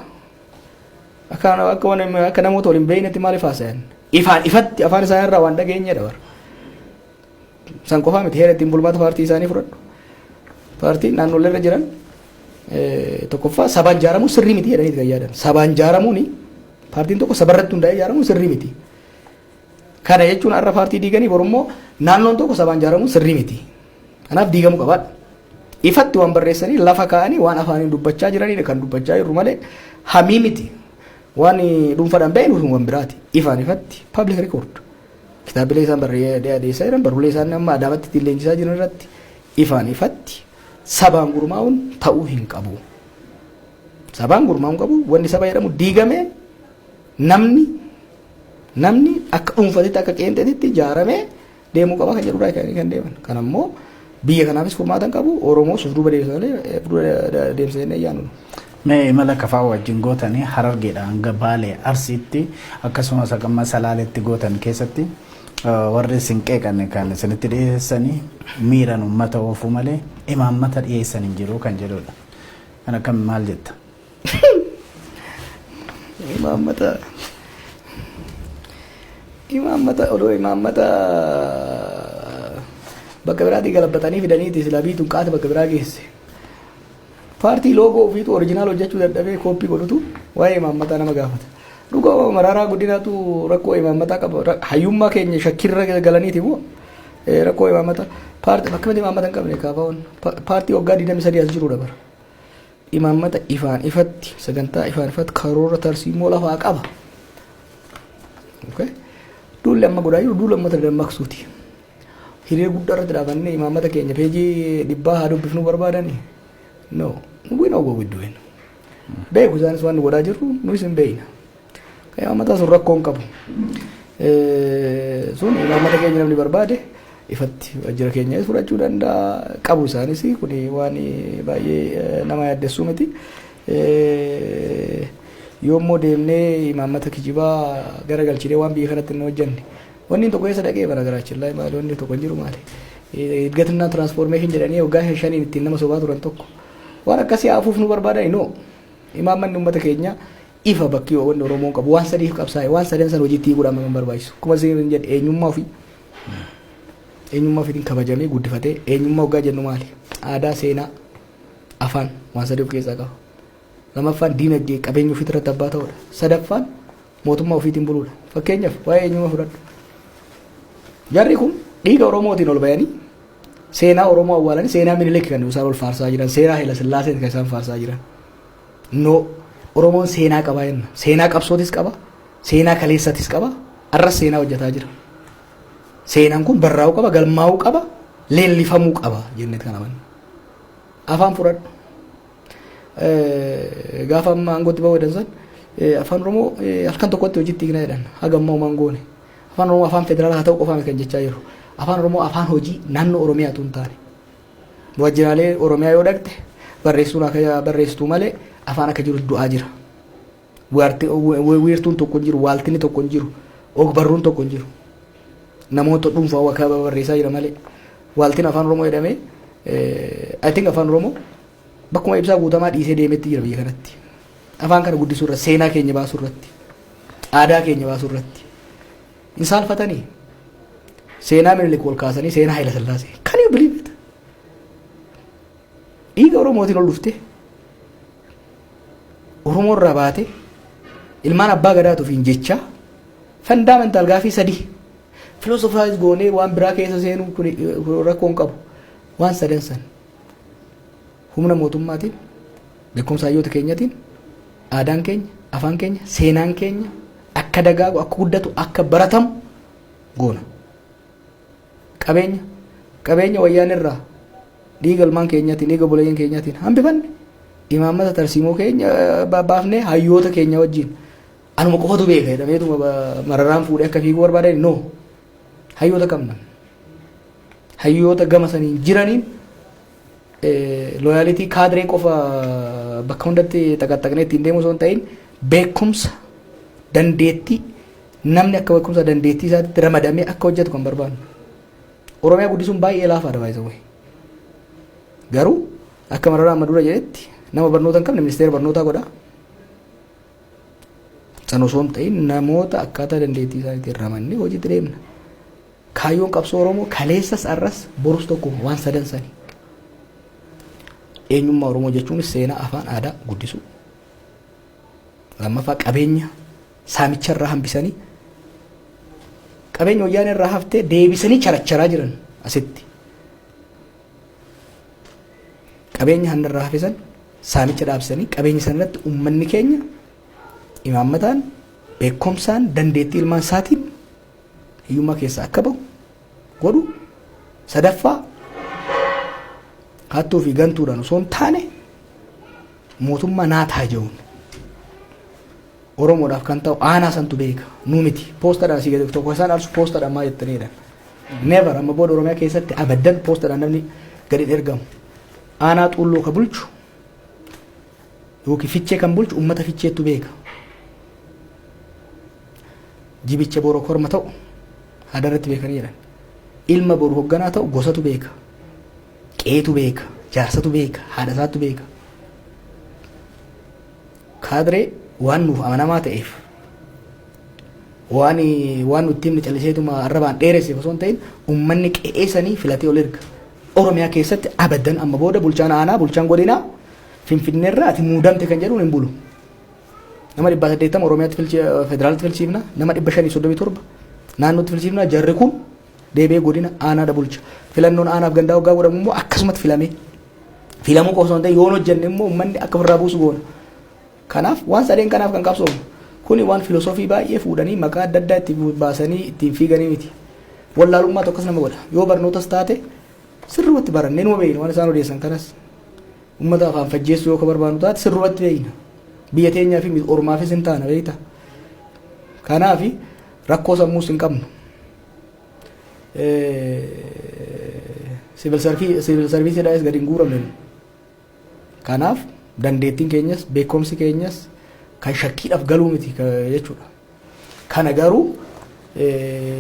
Speaker 2: Akka namoota waliin beeynetti maaliif haasa'an? Ifatti afaan isaanii irraa waan dhageenyedha bara. San qofaa miti heera ittiin bulmaata paartii isaanii fudhadhu. Paartiin naannolee irra jiran tokkoffaa sabaan ijaaramuun sirrii miti jedhanii kan yaadan. Sabaan ijaaramuun paartiin tokko saba irratti hundaa'ee ijaaramuun sirrii miti. Kana jechuun har'a paartii diiganii borummoo naannoon tokko sabaan ijaaramuun sirrii miti. Kanaaf diigamuu qabaadha. Ifatti waan barreessanii lafa kaa'anii waan afaaniin dubbachaa jiranidha kan dubbachaa jirru malee hamii miti. Waan dhuunfaadhaan baay'een waan biraati. Ifaan ifatti public record. Kitaabilee isaan barreessaa jiran baruulee isaan amma adaamatti ittiin leenjisaa jiran irratti ifaan ifatti sabaan gurmaa'uun ta'uu hin qabu. Sabaan gurmaa'uun qabu wanni saba jedhamu diigamee namni akka dhuunfaatti akka qeenxeetti ijaaramee deemuu qaba kan jedhudha kan deeman. Kan ammoo biyya kanaafis furmaata qabu Oromoo suuf duuba deemsisanii ayyaanu.
Speaker 1: Mee imala kafaa wajjin gootanii Harargeedhaan hanga Baalee Arsiitti akkasumas akka Salaaleetti gootan keessatti warri sinqeeqan kan isinitti dhiyeessanii miiraan uummata oofuu malee imaammata dhiyeessan hin jiru kan jedhudha. Kana kam maal jetta?
Speaker 2: Imaammata bakka biraatii galabbatanii fidaniiti silaa biituun qaata bakka biraa geesse. Paartii loogoo ofiitu oriijinaal hojjechuu dadhabee kooppii godhutu waa'ee imaammataa nama gaafata. Dhugaa Mararaa Guddinaatu rakkoo imaammataa qaba. Hayyummaa keenya shakkirra galaniiti immoo rakkoo imaammataa. Paartii bakka itti imaammata hin qabne kaafaa'uun paartii waggaa 23 as jiru dabara. Imaammata ifaan ifatti sagantaa ifaan ifatti karoora tarsiimoo lafaa qaba. Duulli amma godhaa jiru duula uummata dammaqsuuti. Hiriira guddaa irratti dhaabannee imaammata keenya peejii 100 haa dubbifnuu barbaadani. No, we know what we're doing. Beeku isaanis waan godhaa jirru nuyi sin beeyna. Imaammata sun rakkoon qabu. Sun imaammata keenya namni barbaade ifatti wajjira keenya fudhachuu danda'a qabu isaanis kun waan baay'ee nama yaaddessuu miti. Yoommoo deemnee imaammata kijibaa garagalchine waan biyya kanatti hin hojjenne. Wanni tokko eessa dhaqee bara garaachillaa maali wanni tokko hin jiru maali. Edgatinaa transformation jedhanii waggaa 5 ittiin nama sobaa turan tokko. Waan akkasii hafuuf nu barbaadani no. Imaammanni uummata keenya ifa bakkii wanni Oromoon qabu waan sadiif qabsaa'e waan sadan san hojiitti hiikuudhaan nama barbaachisu. Kuma isin jedhe eenyummaa ofiitiin kabajamee guddifatee eenyummaa waggaa jennu maali? aadaa, seenaa, afaan waan sadii of keessaa qaba. Lammaffaan diinagdee qabeenya ofii irratti abbaa ta'uudha. Sadaffaan mootummaa ofiitiin buluudha. Fakkeenyaaf waa'ee eenyummaa fudhadhu. Jarri kun dhiiga Oromootiin ol bayanii seenaa Oromoo awwaalanii seenaa Minilik kan isaan ol faarsaa jiran, seenaa Haayila Sillaaseeti kan isaan faarsaa jiran. No, Oromoon seenaa qaba jenna. Seenaa qabsootis qaba, seenaa kaleessatis qaba, arras seenaa hojjetaa jira. Seenaan kun barraa'uu qaba, galmaa'uu qaba, leellifamuu qaba jennee kan amannu. Afaan fudhadhu. Gaafa amma aangootti ba'uu dansan afaan Oromoo halkan tokkotti hojiitti hiikna jedhan haga ammaa uumaan goone. Afaan Oromoo afaan federaalaa haa ta'u qofaame kan jechaa jiru. Afaan Oromoo afaan hojii naannoo Oromiyaatu hin taane. Waajjiraalee Oromiyaa yoo dhaqxe barreessuun akka barreessitu malee afaan akka jiru du'aa jira. Wiirtuun tokko hin jiru, waaltinni tokko hin jiru, ogbarruun tokko hin jiru. Namoota dhuunfaa akka barreessaa jira malee waaltiin afaan Oromoo jedhamee I think afaan Oromoo bakkuma ibsaa guutamaa dhiisee deemetti jira biyya kanatti. Afaan kana guddisuu irratti, seenaa keenya baasuu irratti, aadaa keenya baasuu irratti. Hin saalfatanii seenaa Minilik ol kaasanii seenaa Haayila Sillaasee. Can you believe it? Dhiiga Oromootiin ol dhufte Oromoo irraa baate ilmaan abbaa gadaatuuf hin jecha fundamental gaafii sadii philosophize goonee waan biraa keessa seenuu kun rakkoo hin qabu. Waan sadan san humna mootummaatiin, beekumsa hayyoota keenyatiin, aadaan keenya, afaan keenya, seenaan keenya akka dagaagu, akka guddatu, akka baratamu goona. Qabeenya wayyaan irraa dhiiga ilmaan keenyaatiin, dhiiga obboleeyyan keenyaatiin hambifanne imaammata tarsiimoo keenya baafnee hayyoota keenya wajjin anuma qofatu beeka jedhameetuma mararaan fuudhee akka fiiguu barbaadan no. Hayyoota qabna. Hayyoota gama saniin jiraniin loyaalitii kaadiree qofa bakka hundatti xaqaxaqnee ittiin deemuu osoo hin ta'in beekumsa dandeettii namni akka beekumsa dandeettii isaatti ramadamee akka hojjetu kan barbaadu. Oromiyaa guddisuun baay'ee laafaadha baay'ee. Garuu akka Mararaa Madura jedhetti nama barnoota hin qabne ministeera barnootaa godha. San osoo hin ta'in namoota akkaataa dandeettii isaaniitiin ramannee hojiitti deemna. Kaayyoon qabsoo Oromoo kaleessas arras borus tokko waan sadan sani. Eenyummaa Oromoo jechuunis seenaa, afaan, aadaa guddisuu. Lammaffaa qabeenya saamicha irraa hambisanii qabeenya wayyaanee irraa haftee deebisanii characharaa jiran asitti. Qabeenya hanna irraa hafesan saamicha dhaabsanii qabeenya sana irratti uummanni keenya imaammataan, beekumsaan, dandeettii ilmaan isaatiin hiyyummaa keessaa akka bahu godhu. Sadaffaa hattuu fi gantuudhaan osoo hin taane mootummaa naa taaja'uun Oromoodhaaf kan ta'u aanaa santu beeka nuu miti. Poostadhaan si gadi tokko isaan alsu poostadhaan maa jettaniidha. Never amma booda Oromiyaa keessatti abaddan poostadhaan namni gadi ergamu. Aanaa xulloo ka bulchu yookiin fichee kan bulchu uummata ficheettu beeka. Jibicha boroo korma ta'u hadarratti beekanii jedhan. Ilma boru hogganaa ta'u gosatu beeka. Qeetu beeka, jaarsatu beeka, haadhasaatu beeka. Kaadiree waan nuuf amanamaa ta'eef waan nutti himni calliseetuma arrabaan dheeresseef osoo hin ta'in uummanni qe'eessanii filatee ol erga. Oromiyaa keessatti abaddan amma booda bulchaan aanaa, bulchaan godinaa Finfinneerraa ati muudamte kan jedhuun hin bulu. Nama 180 Oromiyaatti federaalitti filchiifna, nama 537 naannootti filchiifna. Jarri kun deebee godina aanaadha bulcha. Filannoon aanaaf gandaa hoggaa godhamu immoo akkasumatti filamee filamuu qofa osoo hin ta'in yoo hojjenne immoo uummanni akka ofirraa buusu goona. Kanaaf waan sadeen kanaaf kan qabsoomu kuni waan filosofii baay'ee fuudhanii maqaa adda addaa itti baasanii ittiin fiiganii miti. Wallaalummaa tokkos nama godha. Yoo barnootas taate sirriitti barannee numa beekna waan isaan odeessan kanas. Uummata afaan fajjeessu yoo ka barbaadu taate sirriitti beekna. Biyya teenyaa fi ormaafis hin taana beekta. Kanaaf rakkoo sammuus hin qabnu. Civil service gadi hin guuramne. Kanaaf dandeettiin keenyas beekumsi keenyas kan shakkiidhaaf galuu miti jechuudha. Kana garuu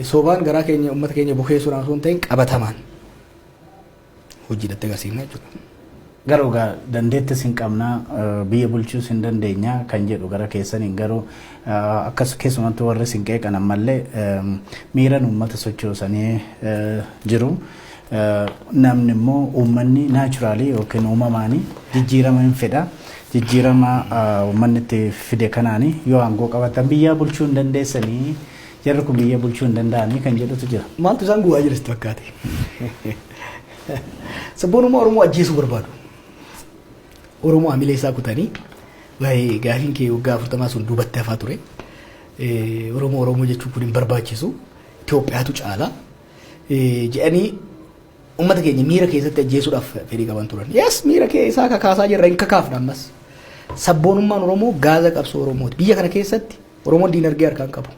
Speaker 2: sobaan garaa keenya uummata keenya bukeessuudhaan osoo hin ta'in qabatamaan hojiidhaatti agarsiifna jechuudha.
Speaker 1: Garuu dandeettis hin qabna biyya bulchuus hin dandeenya kan jedhu gara keessaniin garuu akkas keessumattuu warri sin qeeqan ammallee miiran uummata sochoosanii jiru. namni immoo uummanni naachuraalii yookiin uumamaanii jijjiirama hin fedha. Jijjiirama uummanni itti fide kanaanii yoo aangoo qabatan biyya bulchuu hin dandeessanii jarri kun biyya bulchuu hin danda'anii kan jedhutu jira.
Speaker 2: Maaltu isaan guwaa jiru fakkaate? Sabboonummaa Oromoo ajjeesuu barbaadu. Oromoo hamilee isaa kutanii waa'ee gaafiin kee waggaa 40 sun duubatti hafaa ture. Oromoo jechuun kun hin barbaachisu. Itoophiyaatu caala. Jedhanii uummata keenya miira keessatti ajjeesuudhaaf fedhii qaban turan. Yes, miira isaa kakaasaa jirra hin kakaafna ammas. Sabboonummaan Oromoo gaaza qabsoo Oromooti. Biyya kana keessatti Oromoon diinagdee harkaan qabu.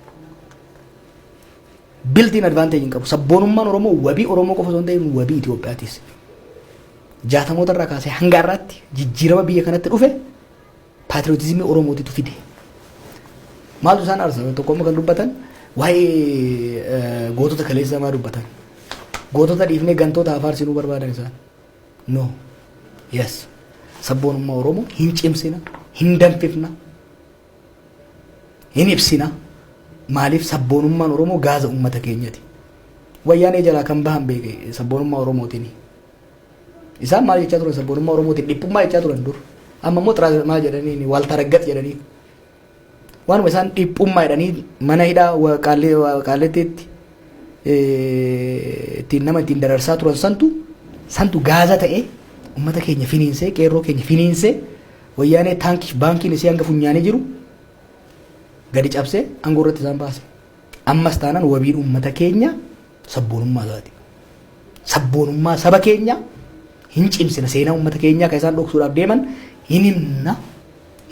Speaker 2: Built-in advantage hin qabu. Sabboonummaan Oromoo wabii Oromoo qofa osoo hin ta'in wabii Itoophiyaatis. 60moota irraa kaasee hanga har'aatti jijjiirama biyya kanatti dhufe paatriyootizimii Oromootitu fide. Maaltu isaan aarsan tokkomma kan dubbatan waa'ee gootota kaleessaa maa dubbatan. Gootota dhiifnee gantoota afaarsinuu barbaadan isaan. No. Yes. Sabboonummaa Oromoo hin cimsina, hin danfifna, hin ibsina. Maaliif sabboonummaan Oromoo gaaza uummata keenyati. Wayyaanee jalaa kan bahan beeke sabboonummaa Oromootiin. Isaan maal jechaa turan sabboonummaa Oromootiin dhiphummaa jechaa turan dur. Amma immoo maal jedhanii wal taraggat jedhanii. Waanuma isaan dhiphummaa jedhanii mana hidhaa qaalleettiitti ittiin nama ittiin dararsaa turan santu gaaza ta'ee uummata keenya finiinsee qeerroo keenya finiinsee wayyaanee taankii baankiin isii hanga funyaanee jiru gadi cabsee aangoo irratti isaan baase. Ammas taanaan wabiin uummata keenya sabboonummaa isaati. Sabboonummaa saba keenya hin cimsina seenaa uummata keenyaa kan isaan dhoksuudhaaf deeman hin himna,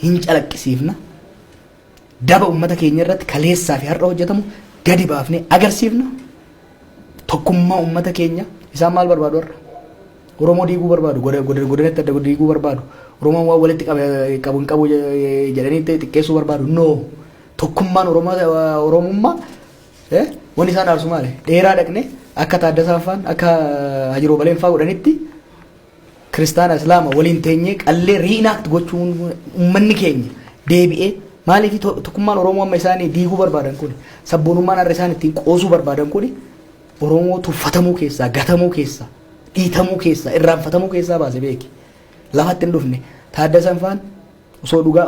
Speaker 2: hin calaqqisiifna. Daba uummata keenya irratti kaleessaa fi har'a hojjetamu gadi baafnee agarsiifna. Tokkummaa uummata keenya isaan maal barbaadu har'a? Oromoo diiguu barbaadu, godinatti adda diiguu barbaadu. Oromoon waan walitti qabu hin qabu jedhanii xiqqeessuu barbaadu. No. Tokkummaan Oromummaa wanni isaan aarsu maali? Dheeraa dhaqne akka Taaddasaa Faan akka Hajiroo Baleen fa'aa godhanitti kiristaana islaama waliin teenyee qallee riinaakti gochuun uummanni keenya deebi'ee maaliif tokkummaan Oromoo amma isaanii diiguu barbaadan kun sabboonummaan har'a isaan ittiin qoosuu barbaadan kun Oromoo tuffatamuu keessaa gatamuu keessaa dhiitamuu keessaa irraanfatamuu keessaa baase beeki. Lafatti hin dhufne Taaddasaan Faan osoo dhugaa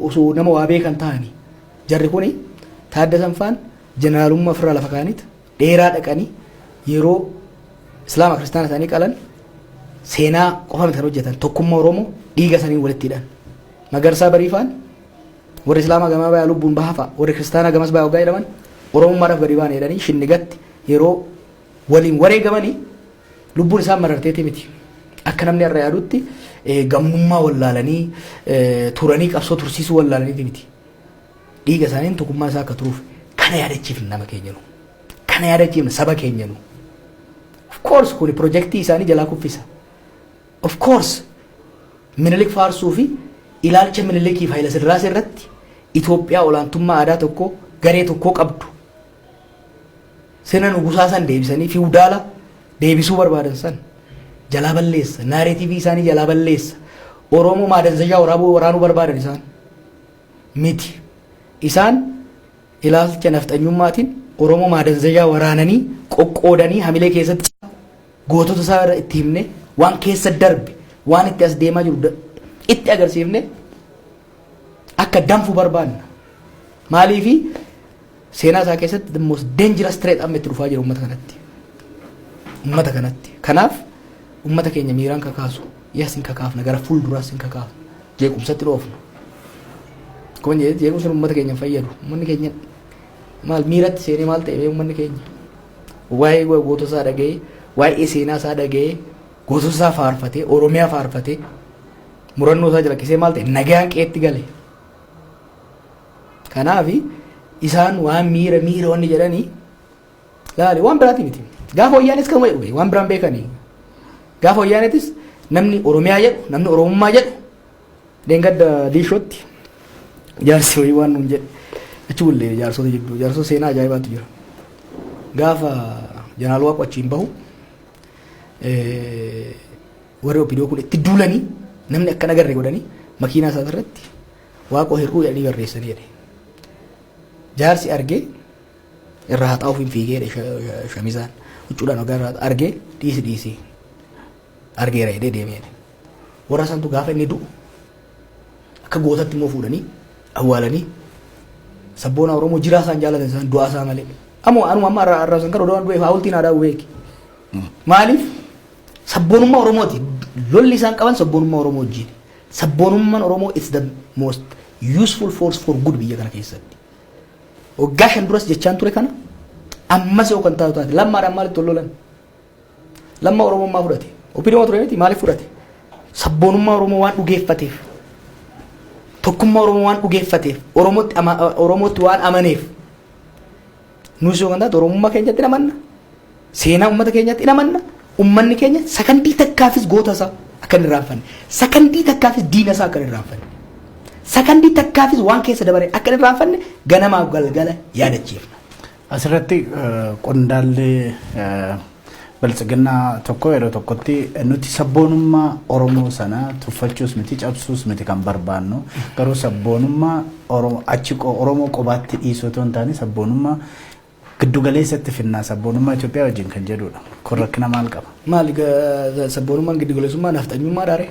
Speaker 2: osoo nama waa beekan ta'anii jarri kuni Taaddasaan Faan jeneraalummaa ofirraa lafa kaanitti dheeraa dhaqanii yeroo islaama kiristaana isaanii qalan seenaa qofa miti kan hojjetan tokkummaa Oromoo dhiiga isaanii walitti hidhan. Magarsaa Bariifaan warri islaamaa gamaa bayaa lubbuun bahafa warri kiristaanaa gamas bayaa waggaa jedhaman Oromummaadhaaf gadi baan jedhanii shinnigatti yeroo waliin wareegamanii lubbuun isaan mararteeti miti. Akka namni irra yaadutti gammummaa wallaalanii turanii qabsoo tursiisuu wallaalaniiti miti. Dhiiga isaaniin tokkummaa isaa akka turuuf kana yaadachiifna nama keenya nu. Kana yaadachiifna saba keenya nu. Of course kuni projektii isaanii jalaa kuffisa. Of course Minilik faarsuu fi ilaalcha Minilikii fi Hayila Sillaasee irratti Itoophiyaa olaantummaa aadaa tokko garee tokko qabdu. Sirna nugusaa san deebisanii fiudaala deebisuu barbaadan san jalaa balleessa. Naareetiivii isaanii jalaa balleessa. Oromoo maadanzajaa waraanuu barbaadan isaan miti. Isaan ilaalcha nafxanyummaatiin Oromoo maadanzajaa waraananii qoqqoodanii hamilee keessatti gootota isaa itti himne waan keessa darbe waan itti as deemaa jiru itti agarsiifne akka danfu barbaanna. Maaliifi seenaa isaa keessatti the most dangerous threat amma itti dhufaa jira uummata kanatti. Uummata kanatti. Kanaaf uummata keenya miiraan kakaasu yes hin kakaafna gara fuulduraas hin kakaafna jeequmsatti dhoofna. Kun jeequmsi uummata keenya fayyadu. Uummanni keenya maal miiratti seenee maal ta'e uummanni keenya waa'ee gootota isaa dhaga'ee waa'ee seenaa isaa dhaga'ee gootota isaa faarfatee Oromiyaa faarfatee murannoo isaa jalakkisee maal ta'e nagaan qeetti gale. Kanaaf isaan waan miira wanni jedhanii laale waan biraati miti. Gaafa wayyaanis kan wayi waan biraan beekanii. Gaafa wayyaanetis namni Oromiyaa jedhu namni Oromummaa jedhu deengadda diishootti jaarsi wayii waan nuun jedhe. Achuullee jaarsota jidduu jaarsota seenaa ajaa'ibaatu jira. Gaafa jeneraal Waaqoo achiin bahu warri OPDO kun itti duulanii namni akka nagarre godhanii makiinaa isaa irratti Waaqoo hir'uu jedhanii barreessanii jedhe. Jaarsi argee irraa haxaa'uuf hin fiigee shamizaan huccuudhaan ogaa argee dhiisi argeera jedhee deemee warra santu gaafa inni du'u akka gootatti immoo fuudhanii awwaalanii sabboona Oromoo jiraa isaan jaalatan isaan du'aa isaa malee ammoo anuma amma arrabsan kan odoo du'e hawultiin aadaa beeki maaliif sabboonummaa Oromooti lolli isaan qaban sabboonummaa Oromoo wajjin sabboonummaan Oromoo is the most useful force for good biyya kana keessatti waggaa 5 duras jechaan ture kana ammas yoo kan taatu lammaadhaan maaliif tollolan lamma Oromummaa fudhate opinion ture miti maaliif fudhate sabboonummaa Oromoo waan dhugeeffateef tokkummaa Oromoo waan dhugeeffateef Oromootti waan amaneef nuus yoo kan taatu Oromummaa keenyatti namanna seenaa uummata keenyatti namanna ummanni keenya sakandii takkaafis goota isaa akka hin irraanfanne sakandii takkaafis diina isaa akka hin irraanfanne sakandii takkaafis waan keessa dabare akka hin irraanfanne ganamaaf galgala yaadachiifna.
Speaker 1: Asirratti qondaalli biltsiginnaa tokko yeroo tokkotti nuti sabboonummaa Oromoo sana tuffachuus miti cabsuus miti kan barbaannu garuu sabboonummaa Oromoo qobaatti dhiisuu otoo hin taane sabboonummaa giddu galeessatti finnaa sabboonummaa Itoophiyaa wajjin kan jedhudha. Kun rakkina maal qaba?
Speaker 2: Maali sabboonummaan giddu galeessummaa nafxanyummaa dhaare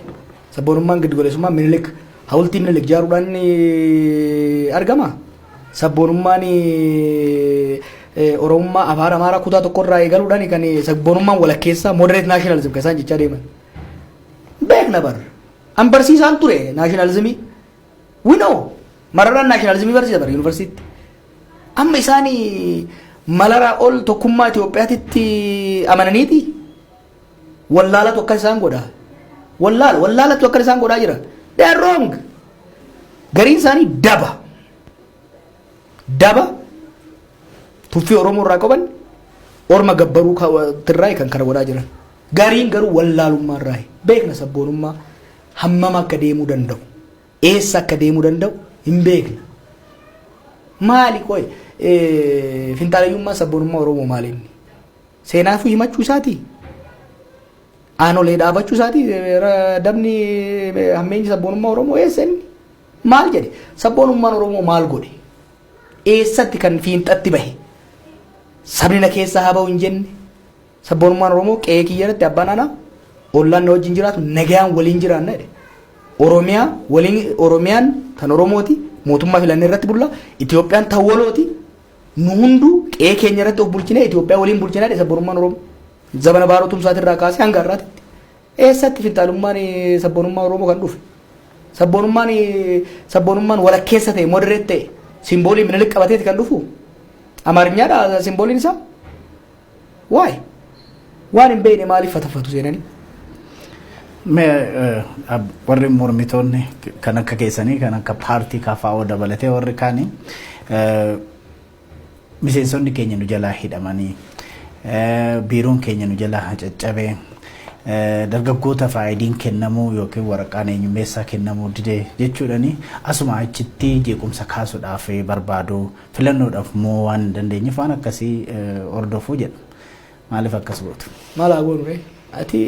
Speaker 2: sabboonummaan giddu galeessummaa Minilik hawultii Minilik ijaaruudhaan argama. Sabboonummaan Oromummaa afaan Amaaraa kutaa tokkorraa eegaluudhaan kan sabboonummaan walakkeessaa moderate nationalism kan isaan jechaa deeman. Beekna bar an barsiisaan ture nationalismii we know mararaan nationalismii barsiisa bar yuunivarsiitti amma isaanii malaraa ol tokkummaa Itoophiyaatitti amananiiti wallaalatu akka isaan godhaa wallaalatu akka isaan godhaa jira they are wrong gariin isaanii daba tuffii Oromoo irraa qaban orma gabbaruu tirraa kan kana godhaa jiran gariin garuu wallaalummaa irraa beekna sabboonummaa hammam akka deemuu danda'u eessa akka deemuu danda'u hin beekna maali qoy fintaalayyummaa sabboonummaa Oromoo maaliin seenaafuu himachuu isaati aanolee dhaabachuu isaati dabni hammeenyi sabboonummaa Oromoo eessa inni maal jedhe sabboonummaan Oromoo maal godhe eessatti kan fiinxatti bahe sabni na keessa haa ba'u hin jenne sabboonummaan Oromoo qe'ee kiyyatti abbaan aanaa ollaan na wajjin jiraatu nagayaan waliin jiraanna jedhe Oromiyaan tan Oromooti mootummaa filannee irratti bulla Itoophiyaan tan walooti nu hunduu qe'ee keenya irratti of bulchine Itoophiyaa waliin bulchina jedhe sabboonummaan Oromoo zabana baarotum saatirraa kaasee hanga har'aatti eessatti fintaalummaan sabboonummaa Oromoo kan dhufe sabboonummaan walakkeessa ta'e moderate ta'e simboolii Minilik qabateeti kan dhufu Amaariffaadha simbooliin isaa waay waan hin beekne maaliif fatafatu seenanii
Speaker 1: warri mormitoonni kan akka keessanii kan akka paartii KFO dabalatee warri kaanii miseensonni keenya nu jalaa hidhamanii biiroon keenya nu jalaa caccabee dargaggoota faayidiin kennamuu yookiin waraqaan eenyummeessaa kennamuu didee jechuudhani asuma achitti jeequmsa kaasuudhaaf barbaadu filannoodhaaf moo waan hin dandeenyeef waan akkasii hordofuu jedha maaliif akkas gootu?
Speaker 2: Maal haa goonu ree ati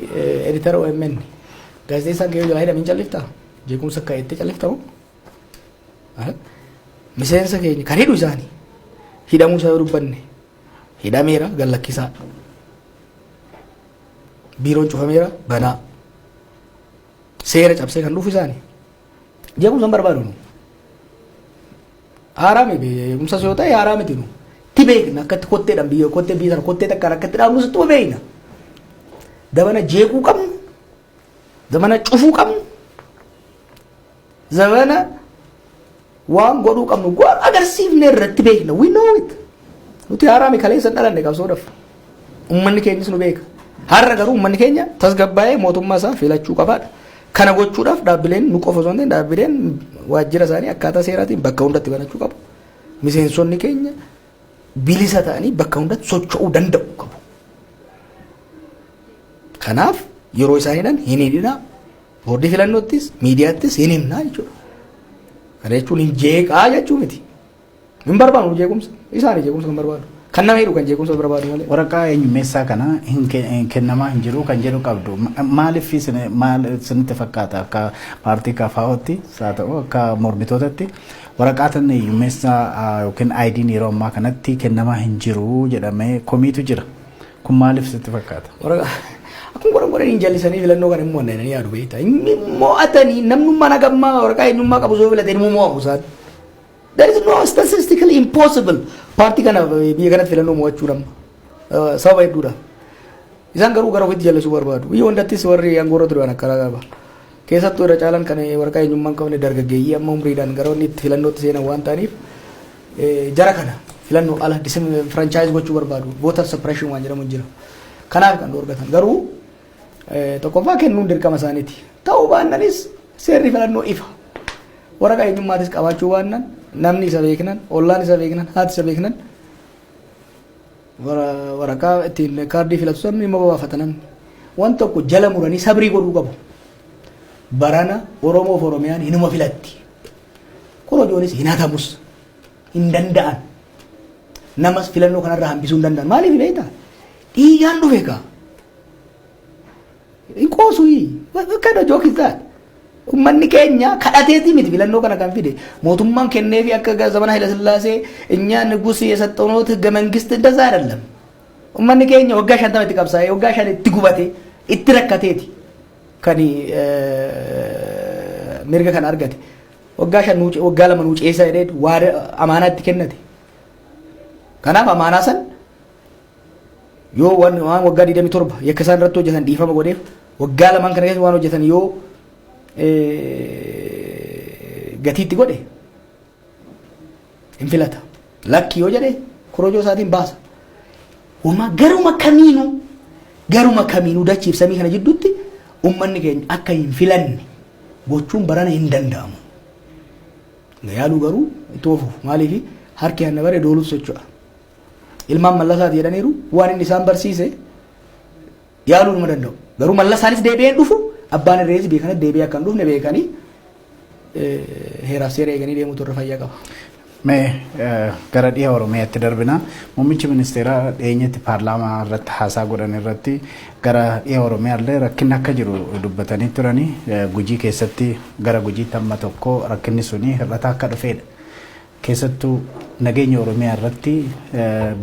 Speaker 2: editara OMN gaazexeessaan kee jalaa hidhamiin calliftaa jeequmsa akka itti calliftamu miseensa keenya kan hidhu isaanii hidhamuu isaa dubbanne hidhameera gallakkisaa biiroon cufameera banaa seera cabsee kan dhufu isaanii jeequmsa hin barbaadu haaraami jeequmsa yoo ta'e haaraamiti nu ti beekna akkatti kotteedhaan biyya kottee biyya sana kottee takkaan akkatti dhaabnu sittuma beekna dabana jeequu qabnu dabana cufuu qabnu dabana waan godhuu qabnu goon agarsiifne irratti beekna we know it nuti haaraami kaleessa dhalanne qabsoodhaaf ummanni keenyas nu beeka har'a garuu ummanni keenya tasgabbaa'ee mootummaa isaa filachuu qabaadha kana gochuudhaaf dhaabbileen nu qofa osoo hin ta'in dhaabbileen waajjira isaanii akkaataa seeraatiin bakka hundatti banachuu qabu miseensonni keenya bilisa ta'anii bakka hundatti socho'uu danda'u qabu kanaaf yeroo isaan hin hidhinaa boordii filannoottis miidiyaattis hin himnaa jechuudha kana jechuun hin jeeqaa jechuu miti hin barbaadu jeequmsa isaanii jeequmsa kan barbaadu kan nama hidhu kan jeequmsa barbaadu malee
Speaker 1: waraqaa eenyummeessaa kana hin kennamaa hin jiru kan jedhu qabdu maaliif isinitti fakkaata akka paartii KFO'tti haa ta'u akka mormitootatti waraqaan eenyummeessaa yookiin ID'n yeroo ammaa kanatti kennamaa hin jiru jedhamee komiitu jira Kun maaliif sitti fakkaata?
Speaker 2: Akkuma qoraan injallisanii filannoo kan immoo annanii yaadu beektaa. Inni mo'atanii namnummaa nagammaa waraqaa eenyummaa qabu soo filatee immoo mo'amu isaan. That is no statistically impossible. Paartii kana biyya kanatti filannoo mo'achuu nama. Sababa hedduudha. Isaan garuu gara ofiitti jallisuu barbaadu. Biyya hundattis warri aangoorra ture waan akkanaa qaba. Keessattuu irra caalaan kan waraqaa eenyummaa hin qabne dargaggeeyyii amma umriidhaan gara inni itti filannootti seenan waan ta'aniif jara kana filannoo ala franchise gochuu barbaadu. Voter suppression waan jedhamu jira. Kanaaf kan dorgatan garuu tokkoffaa kennuun dirqama isaaniiti. Ta'uu baannanis seerri filannoo ifa. Waraqaa eenyummaatis qabaachuu baannan namni isa beeknan, ollaan isa beeknan, haati isa beeknan waraqaa ittiin kaardii filatu sabni immoo baafatan waan tokko jala muranii sabrii godhuu qabu. Barana Oromoo fi Oromiyaan hinuma filatti. Korojoonis hin hatamus hin danda'an. Namas filannoo kanarraa hambisuu hin danda'an. Maaliif beektaa? Dhiigaan dhufe kaa. Hin qoosuu. Kana jookistaa. Uummanni keenya kadhateetii miti filannoo kana kan fide. Mootummaan kennee fi akka zamana Haile Sillaasee እኛ ንጉስ የሰጠውኖት ህገ መንግስት እንደዛ አይደለም. uummanni keenya waggaa 50 itti qabsaa'ee waggaa 5 itti gubate itti rakkateeti. Kan mirga kan argate. Waggaa 5 waggaa 2 nuuceessa jedhee waan amaanaa itti kennate. Kanaaf amaanaa san yoo waan waggaa 27 yakka isaan irratti hojjetan dhiifama godheef waggaa 2 kana keessa waan hojjetan yoo gatiitti godhe hin filata. Lakki yoo jedhe korojoo isaatiin baasa. Wama garuma kamiinuu dachiif samii kana jidduutti uummanni keenya akka hin filanne gochuun barana hin danda'amu. Yaaluu garuu itti ofuuf maaliif harki hanna bare dooluuf socho'a. Ilmaan mallasaati jedhaniiru waan inni isaan barsiise yaaluu numa danda'u. Garuu mallasaanis deebi'een dhufu abbaan irrees beekanii deebi'ee akka hin dhufne beekanii heeraaf seera eeganii deemuutu irra fayyaa qaba.
Speaker 1: Mee gara dhiha Oromiyaatti darbina muummichi ministeeraa dhiyeenyatti paarlaamaa irratti haasaa godhan irratti gara dhiha Oromiyaallee rakkinni akka jiru dubbatanii turanii Gujii keessatti gara Gujiitti amma tokko rakkinni suni hir'ata akka dhufedha. Keessattuu nageenya Oromiyaa irratti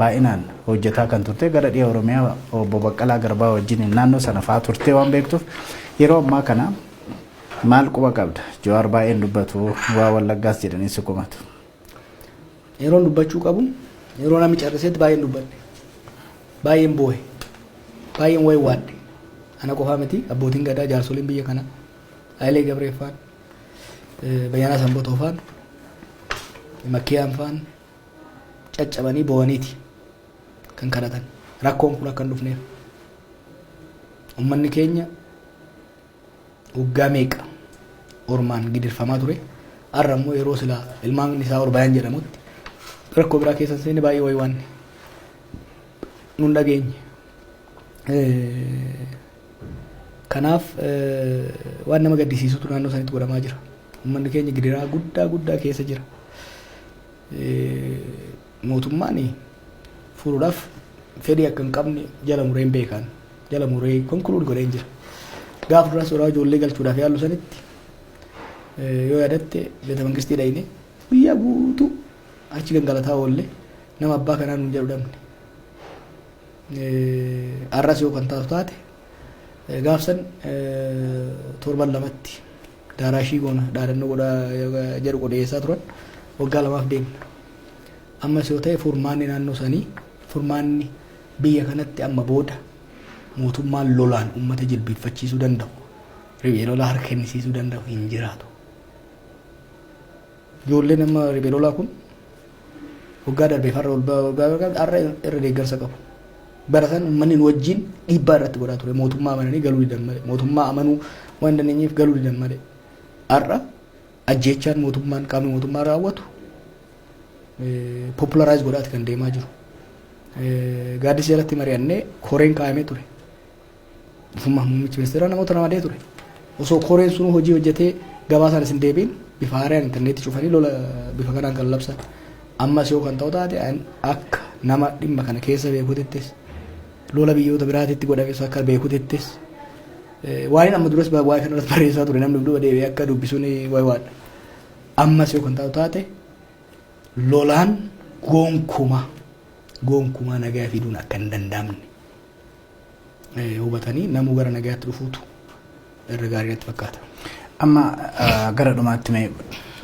Speaker 1: baay'inaan hojjetaa kan turte gara dhiha Oromiyaa obbo Baqqalaa Garbaa wajjin naannoo sana fa'aa turte waan beektuuf yeroo ammaa kana maal quba qabda? Jawaar baay'een dubbatu waa Wallaggaas jedhanii si qomatu.
Speaker 2: Yeroo dubbachuu qabu yeroo namni carrisetti baay'een dubbanne baay'een boo'e baay'een wayi waadde ana qofaa miti abbootiin gadaa jaarsoliin biyya kana Hayilee Gabreeffaan Bayyanaa Sanbotoofaan Makkiyaan faan caccabanii boo'aniiti kan kadhatan rakkoon kun akka hin dhufneef uummanni keenya waggaa meeqa ormaan gidirfamaa ture har'a immoo yeroo silaa ilmaan isaa Orbayaan jedhamutti rakkoo biraa keessa seenne baay'ee wayi waan nun dhageenye. Kanaaf waan nama gaddisiisutu naannoo sanitti godhamaa jira. Uummanni keenya gidiraa guddaa keessa jira. Mootummaan furuudhaaf fedhii akka hin qabne jala mureen beekan jala muree konkuluud godheen jira. Gaafa duraa suuraa ijoollee galchuudhaaf yaallu sanitti yoo yaadatte beeta mangistii dhayine biyya guutuu achi gangalataa oolle nama abbaa kanaa nuun jedhu dhabne. Arras yoo kan taatu taate gaafsan torban lamatti daaraashii goona dhaadannoo godhaa jedhu qodheessaa turan waggaa 2 deemna. Ammas yoo ta'e furmaanni naannoo sanii furmaanni biyya kanatti amma booda mootummaan lolaan uummata jilbiiffachiisuu danda'u riphee lolaa harka kennisiisuu danda'u hin jiraatu. Ijoolleen amma riphee lolaa kun waggaa darbee farra har'a irra deeggarsa qabu. Baratan uummanni wajjin dhiibbaa irratti godhaa ture mootummaa amananii galuu didan malee mootummaa amanuu waan dandeenyeef galuu didan malee har'a ajjeechaan mootummaan qaamni mootummaa raawwatu popularize godhaati kan deemaa jiru. Gaaddisa irratti mari'annee koreen kaa'amee ture. Muummichi ministeeraa namoota ramadee ture. Osoo koreen sun hojii hojjetee gabaasaan isin deebiin bifa haaraan intarneetii cufanii lola bifa kanaan kan labsan. Ammas yoo kan ta'u taate akka nama dhimma kana keessa beekutettis lola biyyoota biraatitti godhames akka beekutettis waan amma duras waa'ee kanarratti barreessaa ture namni duuba deebi'ee akka dubbisuun waa'ee waadha. Ammas yoo kan ta'u taate lolaan gonkumaa nagaa fiduun akka hin danda'amne hubatanii namuu gara nagaatti dhufuutu irra gaarii natti fakkaata.
Speaker 1: Amma gara dhumaatti mee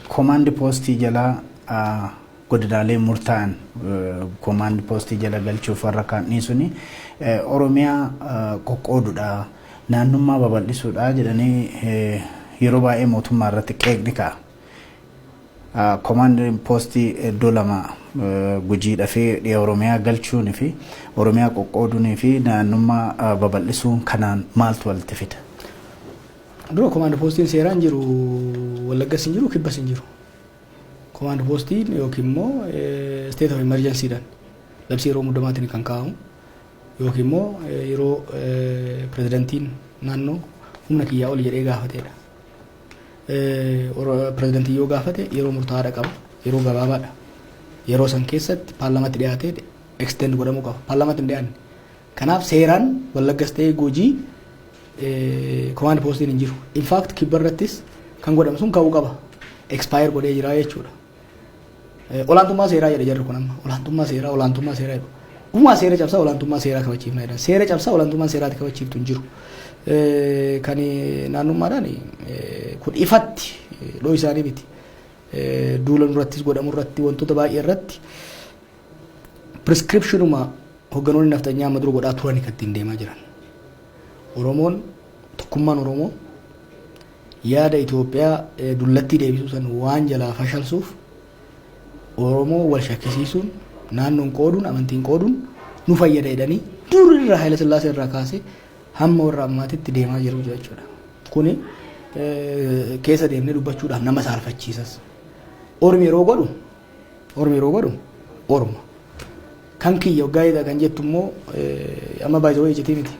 Speaker 1: komaandi poostii jalaa godinaalee murtaa'an komaandi poostii jala galchuuf warra kaa'anii suni Oromiyaa qoqqooduudha naannummaa babal'isuudha jedhanii yeroo baay'ee mootummaa irratti qeeqni ka'a. Komaandi poostii iddoo lama gujiidhaa fi dhiya Oromiyaa galchuun fi Oromiyaa qoqqooduun fi naannummaa babal'isuun kanaan maaltu walitti fida?
Speaker 2: Dura komaandi poostiin seeraan jiru Wallaggas hin jiru Kibbas hin jiru. Komaandi poostiin yookiin immoo state of emergency dhaan labsii yeroo muddamaatiin kan kaa'amu yookiin immoo yeroo pirezidantiin naannoo humna kiyyaa ol jedhee gaafateedha. Pirezidantii yoo gaafate yeroo murtaa'aadha qaba yeroo gabaabaadha. Yeroo san keessatti paarlaamaatti dhiyaatee extend godhamuu qaba. Paarlaamaatti hin dhiyaanne. Kanaaf seeraan Wallaggas ta'ee Gujii komaandi poostiin hin jiru. In fact Kibba irrattis kan godhamu sun ka'uu qaba. Expire godhee jira jechuudha. Olaantummaa seeraa jedha jarri kun amma. Olaantummaa seeraa jedhu. Uumaa seera cabsaa olaantummaa seeraa kabachiifna jedhan. Seera cabsaa olaantummaa seeraatti kabachiiftu hin jiru. Kan naannummaadhaan kun ifatti dhoo isaanii miti. Duula irrattis godhamu irratti wantoota baay'ee irratti prescriptionuma hogganoonni naftanyaa amma dura godhaa turan kan ittiin deemaa jiran. Oromoon tokkummaan Oromoo yaada Itoophiyaa dullattii deebisuu san waan jalaa fashalsuuf Oromoo wal shakkisiisuun naannoon qooduun amantiin qooduun nu fayyada jedhanii durirra Haayile Sillaasee irraa kaasee hamma warra ammaatitti deemaa jiru jechuudha. Kuni keessa deemnee dubbachuudhaaf nama saalfachiisas. Ormi yeroo godhu Orma. Kan kiyya waggaa kan jettu immoo amma baay'ee ijjitii miti.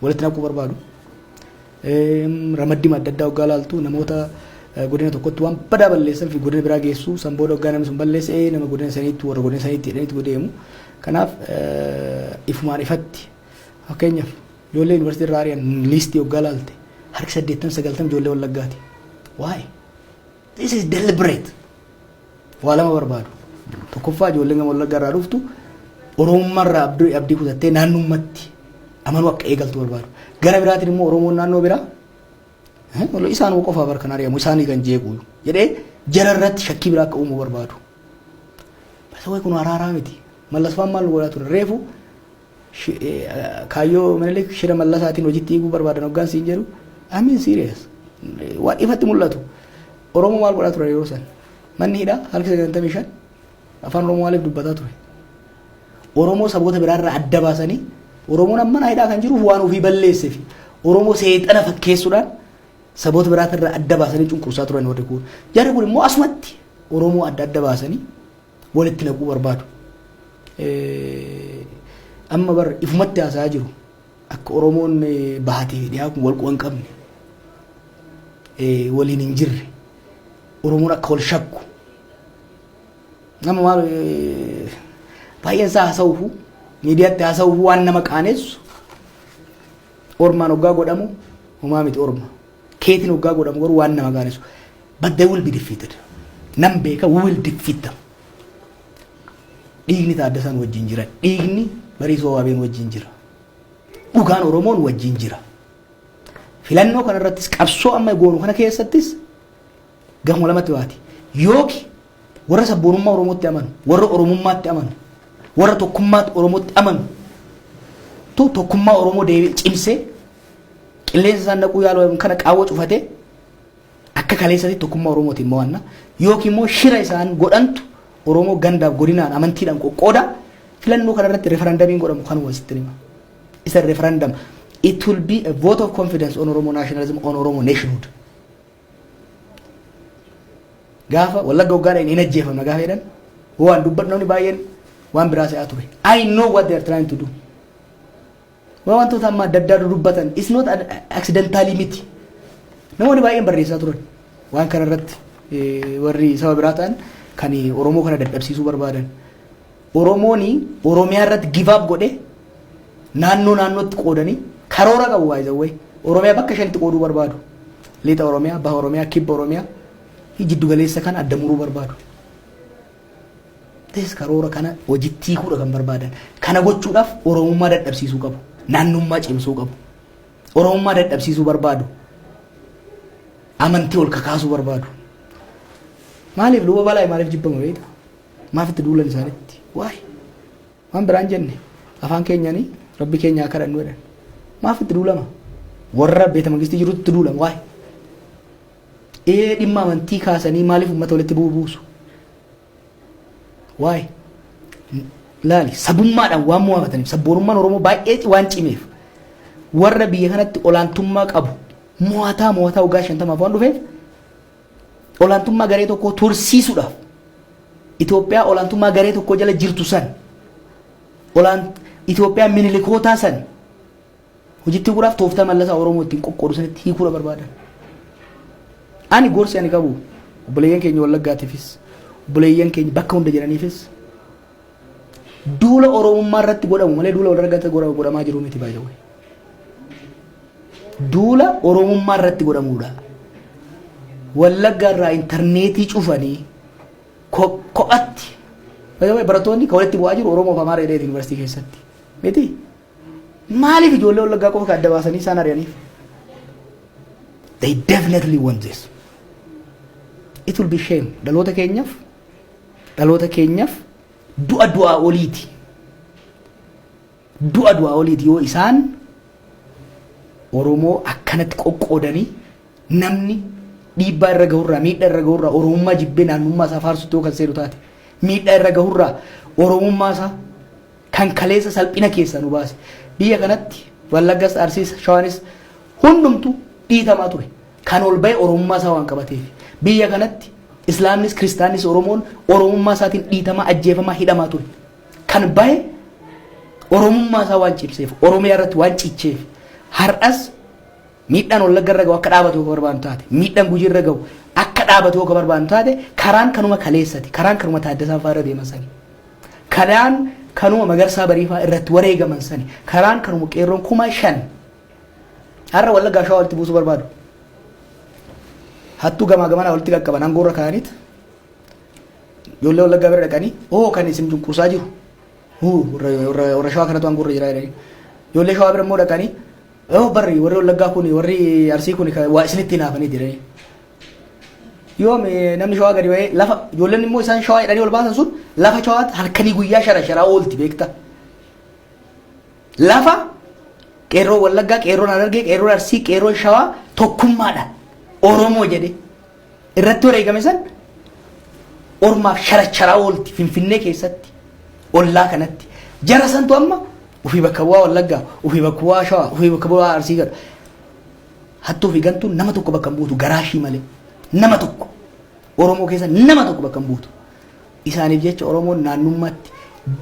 Speaker 2: Walitti naquu barbaadu. Ramaddii adda addaa waggaa laaltu namoota godina tokkotti waan badaa balleessan fi godina biraa geessu san booda waggaa namni sun balleesse nama godina saniitti warra godina saniitti jedhaniitti deemu. Kanaaf ifumaan ifatti fakkeenyaaf ijoollee yuunivarsiitii irraa ari'an liistii waggaa laalte harki 80-90 ijoollee Wallaggaati. Why? This is deliberate. Waa lama barbaadu. Tokkoffaa ijoolleen gama Wallaggaa irraa dhuftu Oromummaa irraa abdii kutattee naannummatti amanuu akka eegaltu barbaadu. Gara biraatiin immoo Oromoon naannoo biraa isaan qofaa barkan ari'amu isaanii kan jeequ jedhee jara irratti shakkii biraa akka uumuu barbaadu. Basawwee kun araaraa miti. Mallasfaan maal godhaa ture reefu kaayyoo Minilik shira Mallasaatiin hojiitti hiikuu barbaadan hoggaan siin jedhu amiin serious waan ifatti mul'atu. Oromoo maal godhaa ture yeroo san manni hidhaa halkan 95 afaan Oromoo maaliif dubbataa ture. Oromoo saboota biraarraa adda baasanii Oromoon amma hidhaa kan jiru waan ofii balleesseef Oromoo seexana fakkeessuudhaan saboota biraatirraa adda baasanii cunqursaa turan warri kun. Jarri kun immoo asumatti Oromoo adda baasanii walitti naquu barbaadu. Amma bar ifumatti haasaa jiru akka Oromoon bahatee dhiyaa kun wal quban qabne waliin hin jirre Oromoon akka wal shakku nama maal baay'een isaa haasa'uufu miidiyaatti haasa'uufu waan nama qaanessu Ormaan hoggaa godhamu homaa miti Orma keetiin hoggaa godhamu garuu waan nama qaanessu but they will be defeated. Nam beeka we will defeat them. Dhiigni Taaddasaan wajjin jira. Dhiigni Bariisoo Waabeen wajjin jira. Dhugaan Oromoon wajjin jira. Filannoo kana irrattis qabsoo amma goonu kana keessattis gamoo lamatti waati. Yooki warra sabboonummaa Oromootti amanu, warra Oromummaatti amanu, warra tokkummaatti Oromootti amanu. Tokkummaa Oromoo deebi'ee cimsee qilleensa isaan naquu yaaluu kana qaawwa cufatee akka kaleessatti tokkummaa Oromootiin mo'anna. Yookiin immoo shira isaan godhantu Oromoo gandaaf godinaan amantiidhaan qoqqooda filannoo kana irratti referendamiin godhamu kan wasitti hima. Isa referendum it will be a vote of confidence on Oromo nationalism, on Oromo nationhood. Gaafa Wallagga hoggaadhaan hin ajjeefamne gaafa jedhan waan dubbadnoonni baay'een waan biraa se'aa ture. I know what they are trying to do. Wantoota amma adda addaa dubbatan it's not accidentally miti. Namoonni baay'een barreessaa turan waan kana irratti warri saba biraa ta'an kan Oromoo kana dadhabsiisuu barbaadan. Oromooni Oromiyaa irratti give up godhe naannootti qoodanii karoora qabu waayizawwee Oromiyaa bakka shanitti qooduu barbaadu. Lixa Oromiyaa, Baha Oromiyaa, Kibba Oromiyaa jiddu galeessa kana adda muruu barbaadu. Karoora kana hojiitti hiikuudha kan barbaadan. Kana gochuudhaaf Oromummaa dadhabsiisuu qabu. naannummaa cimsuu qabu. Oromummaa dadhabsiisuu barbaadu. Amantii ol kakaasuu barbaadu. Maaliif luba balaa maaliif jibbama beekta? Maaf itti duulan isaanitti? Waay. Waan biraan jenne afaan keenyanii rabbi keenya akka kadhannu jedhan. Maaf itti duulama? Warra beeta mangistii jirutti itti duulama waay. Dhimma amantii kaasanii maaliif uummata walitti buusu? Waay. Laali sabummaadhaan waan mo'afataniif sabboonummaan Oromoo baay'ee waan cimeef warra biyya kanatti olaantummaa qabu mo'ataa waggaa 50 waan dhufeef olaantummaa garee tokko tursiisuudhaaf Itoophiyaa olaantummaa garee tokko jala jirtu san Itoophiyaa minilikootaa san hojiitti guraaf tooftaa mallasaa Oromoo ittiin qoqqoodu sanitti hiikuudha barbaadan. Ani gorsi ani qabu obboleeyyan keenya Wallaggaatiifis obboleeyyan keenya bakka hunda jiraniifis duula Oromummaa irratti godhamu malee duula walirratti godhamaa jiru miti baay'ee. Duula Oromummaa irratti godhamuudha. Wallaggaa irraa intarneetii cufanii ko'atti barattoonni kan walitti bu'aa jiru Oromoo fi Amaaraa Eedheet Yuunivarsiitii keessatti. Miti maaliif ijoollee Wallaggaa qofa kan adda baasanii isaan ari'aniif? They definitely want this. It will be shame. Dhaloota keenyaaf du'a oliiti. Du'a oliiti yoo isaan Oromoo akkanatti qoqqoodanii namni dhiibbaa irra gahurraa miidhaa irra gahurraa Oromummaa jibbee naannummaa isaa faarsutti yoo kan seenu taate miidhaa irra gahurraa Oromummaa isaa kan kaleessa salphina keessa nu baase biyya kanatti Wallaggas Arsiis Shawaanis hundumtu dhiitamaa ture kan ol ba'e Oromummaa isaa waan qabateef biyya kanatti Islaamnis Kiristaanis Oromoon Oromummaa isaatiin dhiitamaa ajjeefamaa hidhamaa ture kan bahe Oromummaa isaa waan cibseef Oromiyaa irratti waan cicceef har'as miidhaan Wallagga irra gahu akka dhaabatu akka barbaadu taate miidhaan Gujii irra gahu akka dhaabatu akka barbaadu taate karaan kanuma kaleessati karaan kanuma Taaddasaa fa'aa irra deeman sani karaan kanuma Magarsaa Bariifaa irratti wareegaman sani karaan kanuma qeerroon 5,000 har'a Wallaggaa Shawaa walitti buusuu barbaadu. Hattuu gamaa gamanaa walitti qaqqaban aangoo irra kaa'aniit ijoollee Wallaggaa bira dhaqanii kan isin cunqursaa jiru warra Shawaa kanatu aangoo irra jira jedhanii ijoollee Shawaa bira immoo dhaqanii barri warri Wallaggaa kun warri Arsii kun waa isinitti hinaafanii jiranii yoom namni Shawaa gadi ba'ee lafa ijoolleen immoo isaan Shawaa jedhanii ol baasan sun lafa Shawaatti halkanii guyyaa sharaa oolti beekta lafa qeerroo Wallaggaa qeerroon Harargee qeerroon Arsii qeerroon Shawaa tokkummaadha Oromoo jedhe irratti wareegame san ormaaf sharaa oolti Finfinnee keessatti ollaa kanatti jara santu amma ufii bakka bu'aa Wallaggaa ufii bakka bu'aa Shawaa ufii bakka bu'aa Arsii gadha hattuu fi gantuun nama tokko bakka buutu garaashii malee nama tokko Oromoo keessa nama tokko bakka buutu isaaniif jecha Oromoon naannummaatti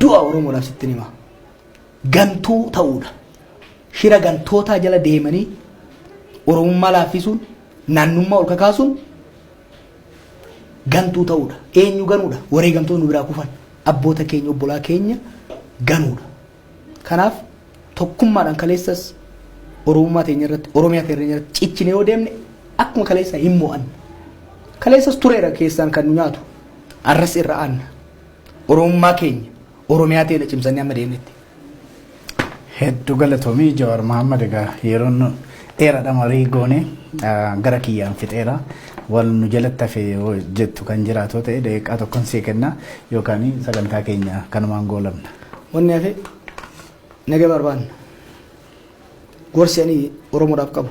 Speaker 2: du'a Oromoodhaaf sitti hima gantuu ta'uudha shira gantootaa jala deemanii Oromummaa laaffisuun naannummaa ol kakaasuun gantuu ta'uudha eenyu ganuudha wareegamtoonni biraa kufan abboota keenya obbolaa keenya ganuudha. Kanaaf tokkummaadhaan kaleessas Oromummaa teenya irratti Oromiyaa teenya irratti ciccine yoo deemne akkuma kaleessa hin mo'an. Kaleessas tureera keessaan kan nu nyaatu arras irra aanna Oromummaa keenya Oromiyaa teenya cimsannee amma deemnetti.
Speaker 1: Hedduu galatoomii Jawaar Mohaammed egaa yeroon dheeraadha marii goone gara kiyyaan fixeera wal nu jalatti hafee jettu kan jiraatoo ta'e daqiiqaa tokkoon sii kenna yookaan sagantaa keenya kanumaan goolabna.
Speaker 2: Wanni hafe naga barbaanna gorsi ani Oromoodhaaf qabu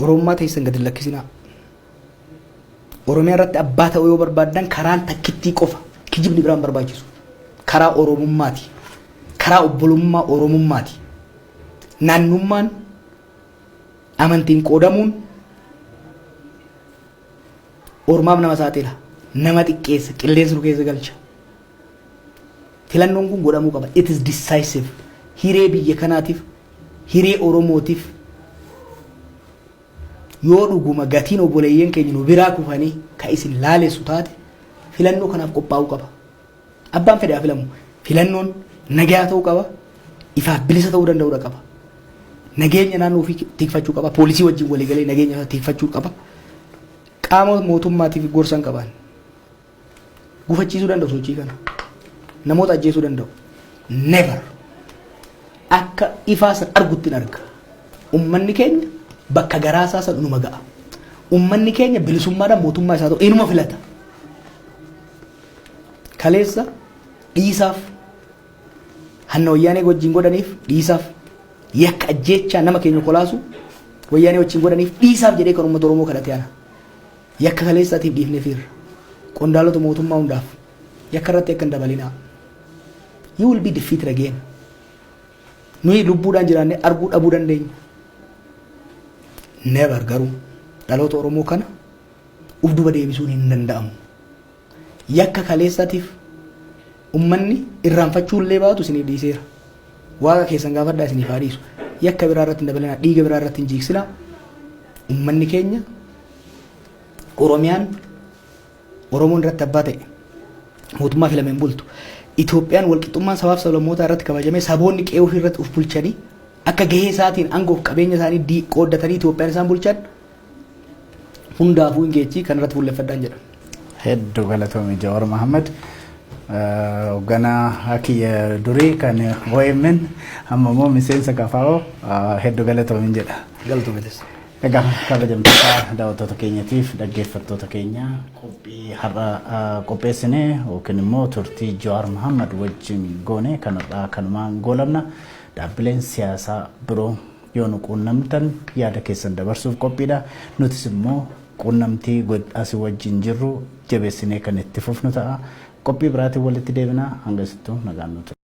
Speaker 2: Oromummaa teessan gadi lakkisinaa Oromiyaa irratti abbaa ta'uu yoo barbaaddan karaan takkittii qofa kijibni biraan barbaachisu karaa Oromummaati karaa obbolummaa Oromummaati naannummaan amantiin qoodamuun ormaaf nama saaxila nama xiqqeessa qilleensa nu keessa galcha filannoon kun godhamuu qaba it is decisive hiree biyya kanaatiif hiree Oromootiif yoo dhuguma gatiin obboleeyyan keenya nu biraa kufanii ka isin laaleessu taate filannoo kanaaf qophaa'uu qaba abbaan fedhaa filamu filannoon nagaa ta'uu qaba ifaaf bilisa ta'uu danda'uu qaba nageenya naannoo ofii tikfachuu qaba poolisii wajjin walii galee nageenya tikfachuu qaba qaama mootummaatiif gorsan qaban gufachiisuu danda'u sochii kana namoota ajjeesuu danda'u never akka ifaa san argutti arga. Ummanni keenya bakka garaasaa san inuma ga'a. Ummanni keenya bilisummaadhaan mootummaa isaa ta'u inuma filata. Kaleessa dhiisaaf hanna wayyaanee wajjin godhaniif dhiisaaf yakka ajjeechaa nama keenya kolaasu wayyaanee wajjin godhaniif dhiisaaf jedhee kan uummata Oromoo kadhate ana. Yakka kaleessaatiif dhiifneefiirra. Qondaalota mootummaa hundaaf yakka irratti akka hin dabalinaa. You will be defeated again. Nuyi lubbuudhaan jiraannee arguu dhabuu dandeenya. Never garuu dhaloota Oromoo kana uf duba deebisuun hin danda'amu. Yakka kaleessaatiif ummanni irraanfachuu illee baatu isiniif dhiiseera. Waaqa keessan gaafadhaa isiniif haa dhiisu. Yakka biraa irratti hin dabalinaa, dhiiga biraa irratti hin jiigsinaa. Ummanni keenya Oromiyaan Oromoon irratti abbaa ta'e mootummaa filameen bultu. Itoophiyaan walqixxummaan sabaaf sablammootaa irratti kabajamee saboonni qe'ee ofii irratti uf bulchanii akka gahee isaatiin aangoof qabeenya isaanii qooddatanii Itoophiyaan isaan bulchan hundaafuu hin geechii kan irratti fuulleffadhaan jedha.
Speaker 1: Hedduu galatoomii Jawaar Mohaammed hoogganaa akiyya durii kan OMN amma immoo miseensa KFO hedduu galatoomii jedha.
Speaker 2: Galatoomeetis.
Speaker 1: Egaa kabajamtoota daawwattoota keenyaatiif dhaggeeffattoota keenya qophii har'a qopheessinee yookiin immoo turtii Jawaar Mohaammed wajjin goone kanarraa kanumaan goolabna. Dhaabbileen siyaasaa biroo yoo nu quunnamtan yaada keessan dabarsuuf qophiidha. Nutis immoo quunnamtii asii wajjin jirru jabeessinee kan itti fufnu ta'a. Qophii biraatiin walitti deebinaa hanga isittuu nagaan nuti.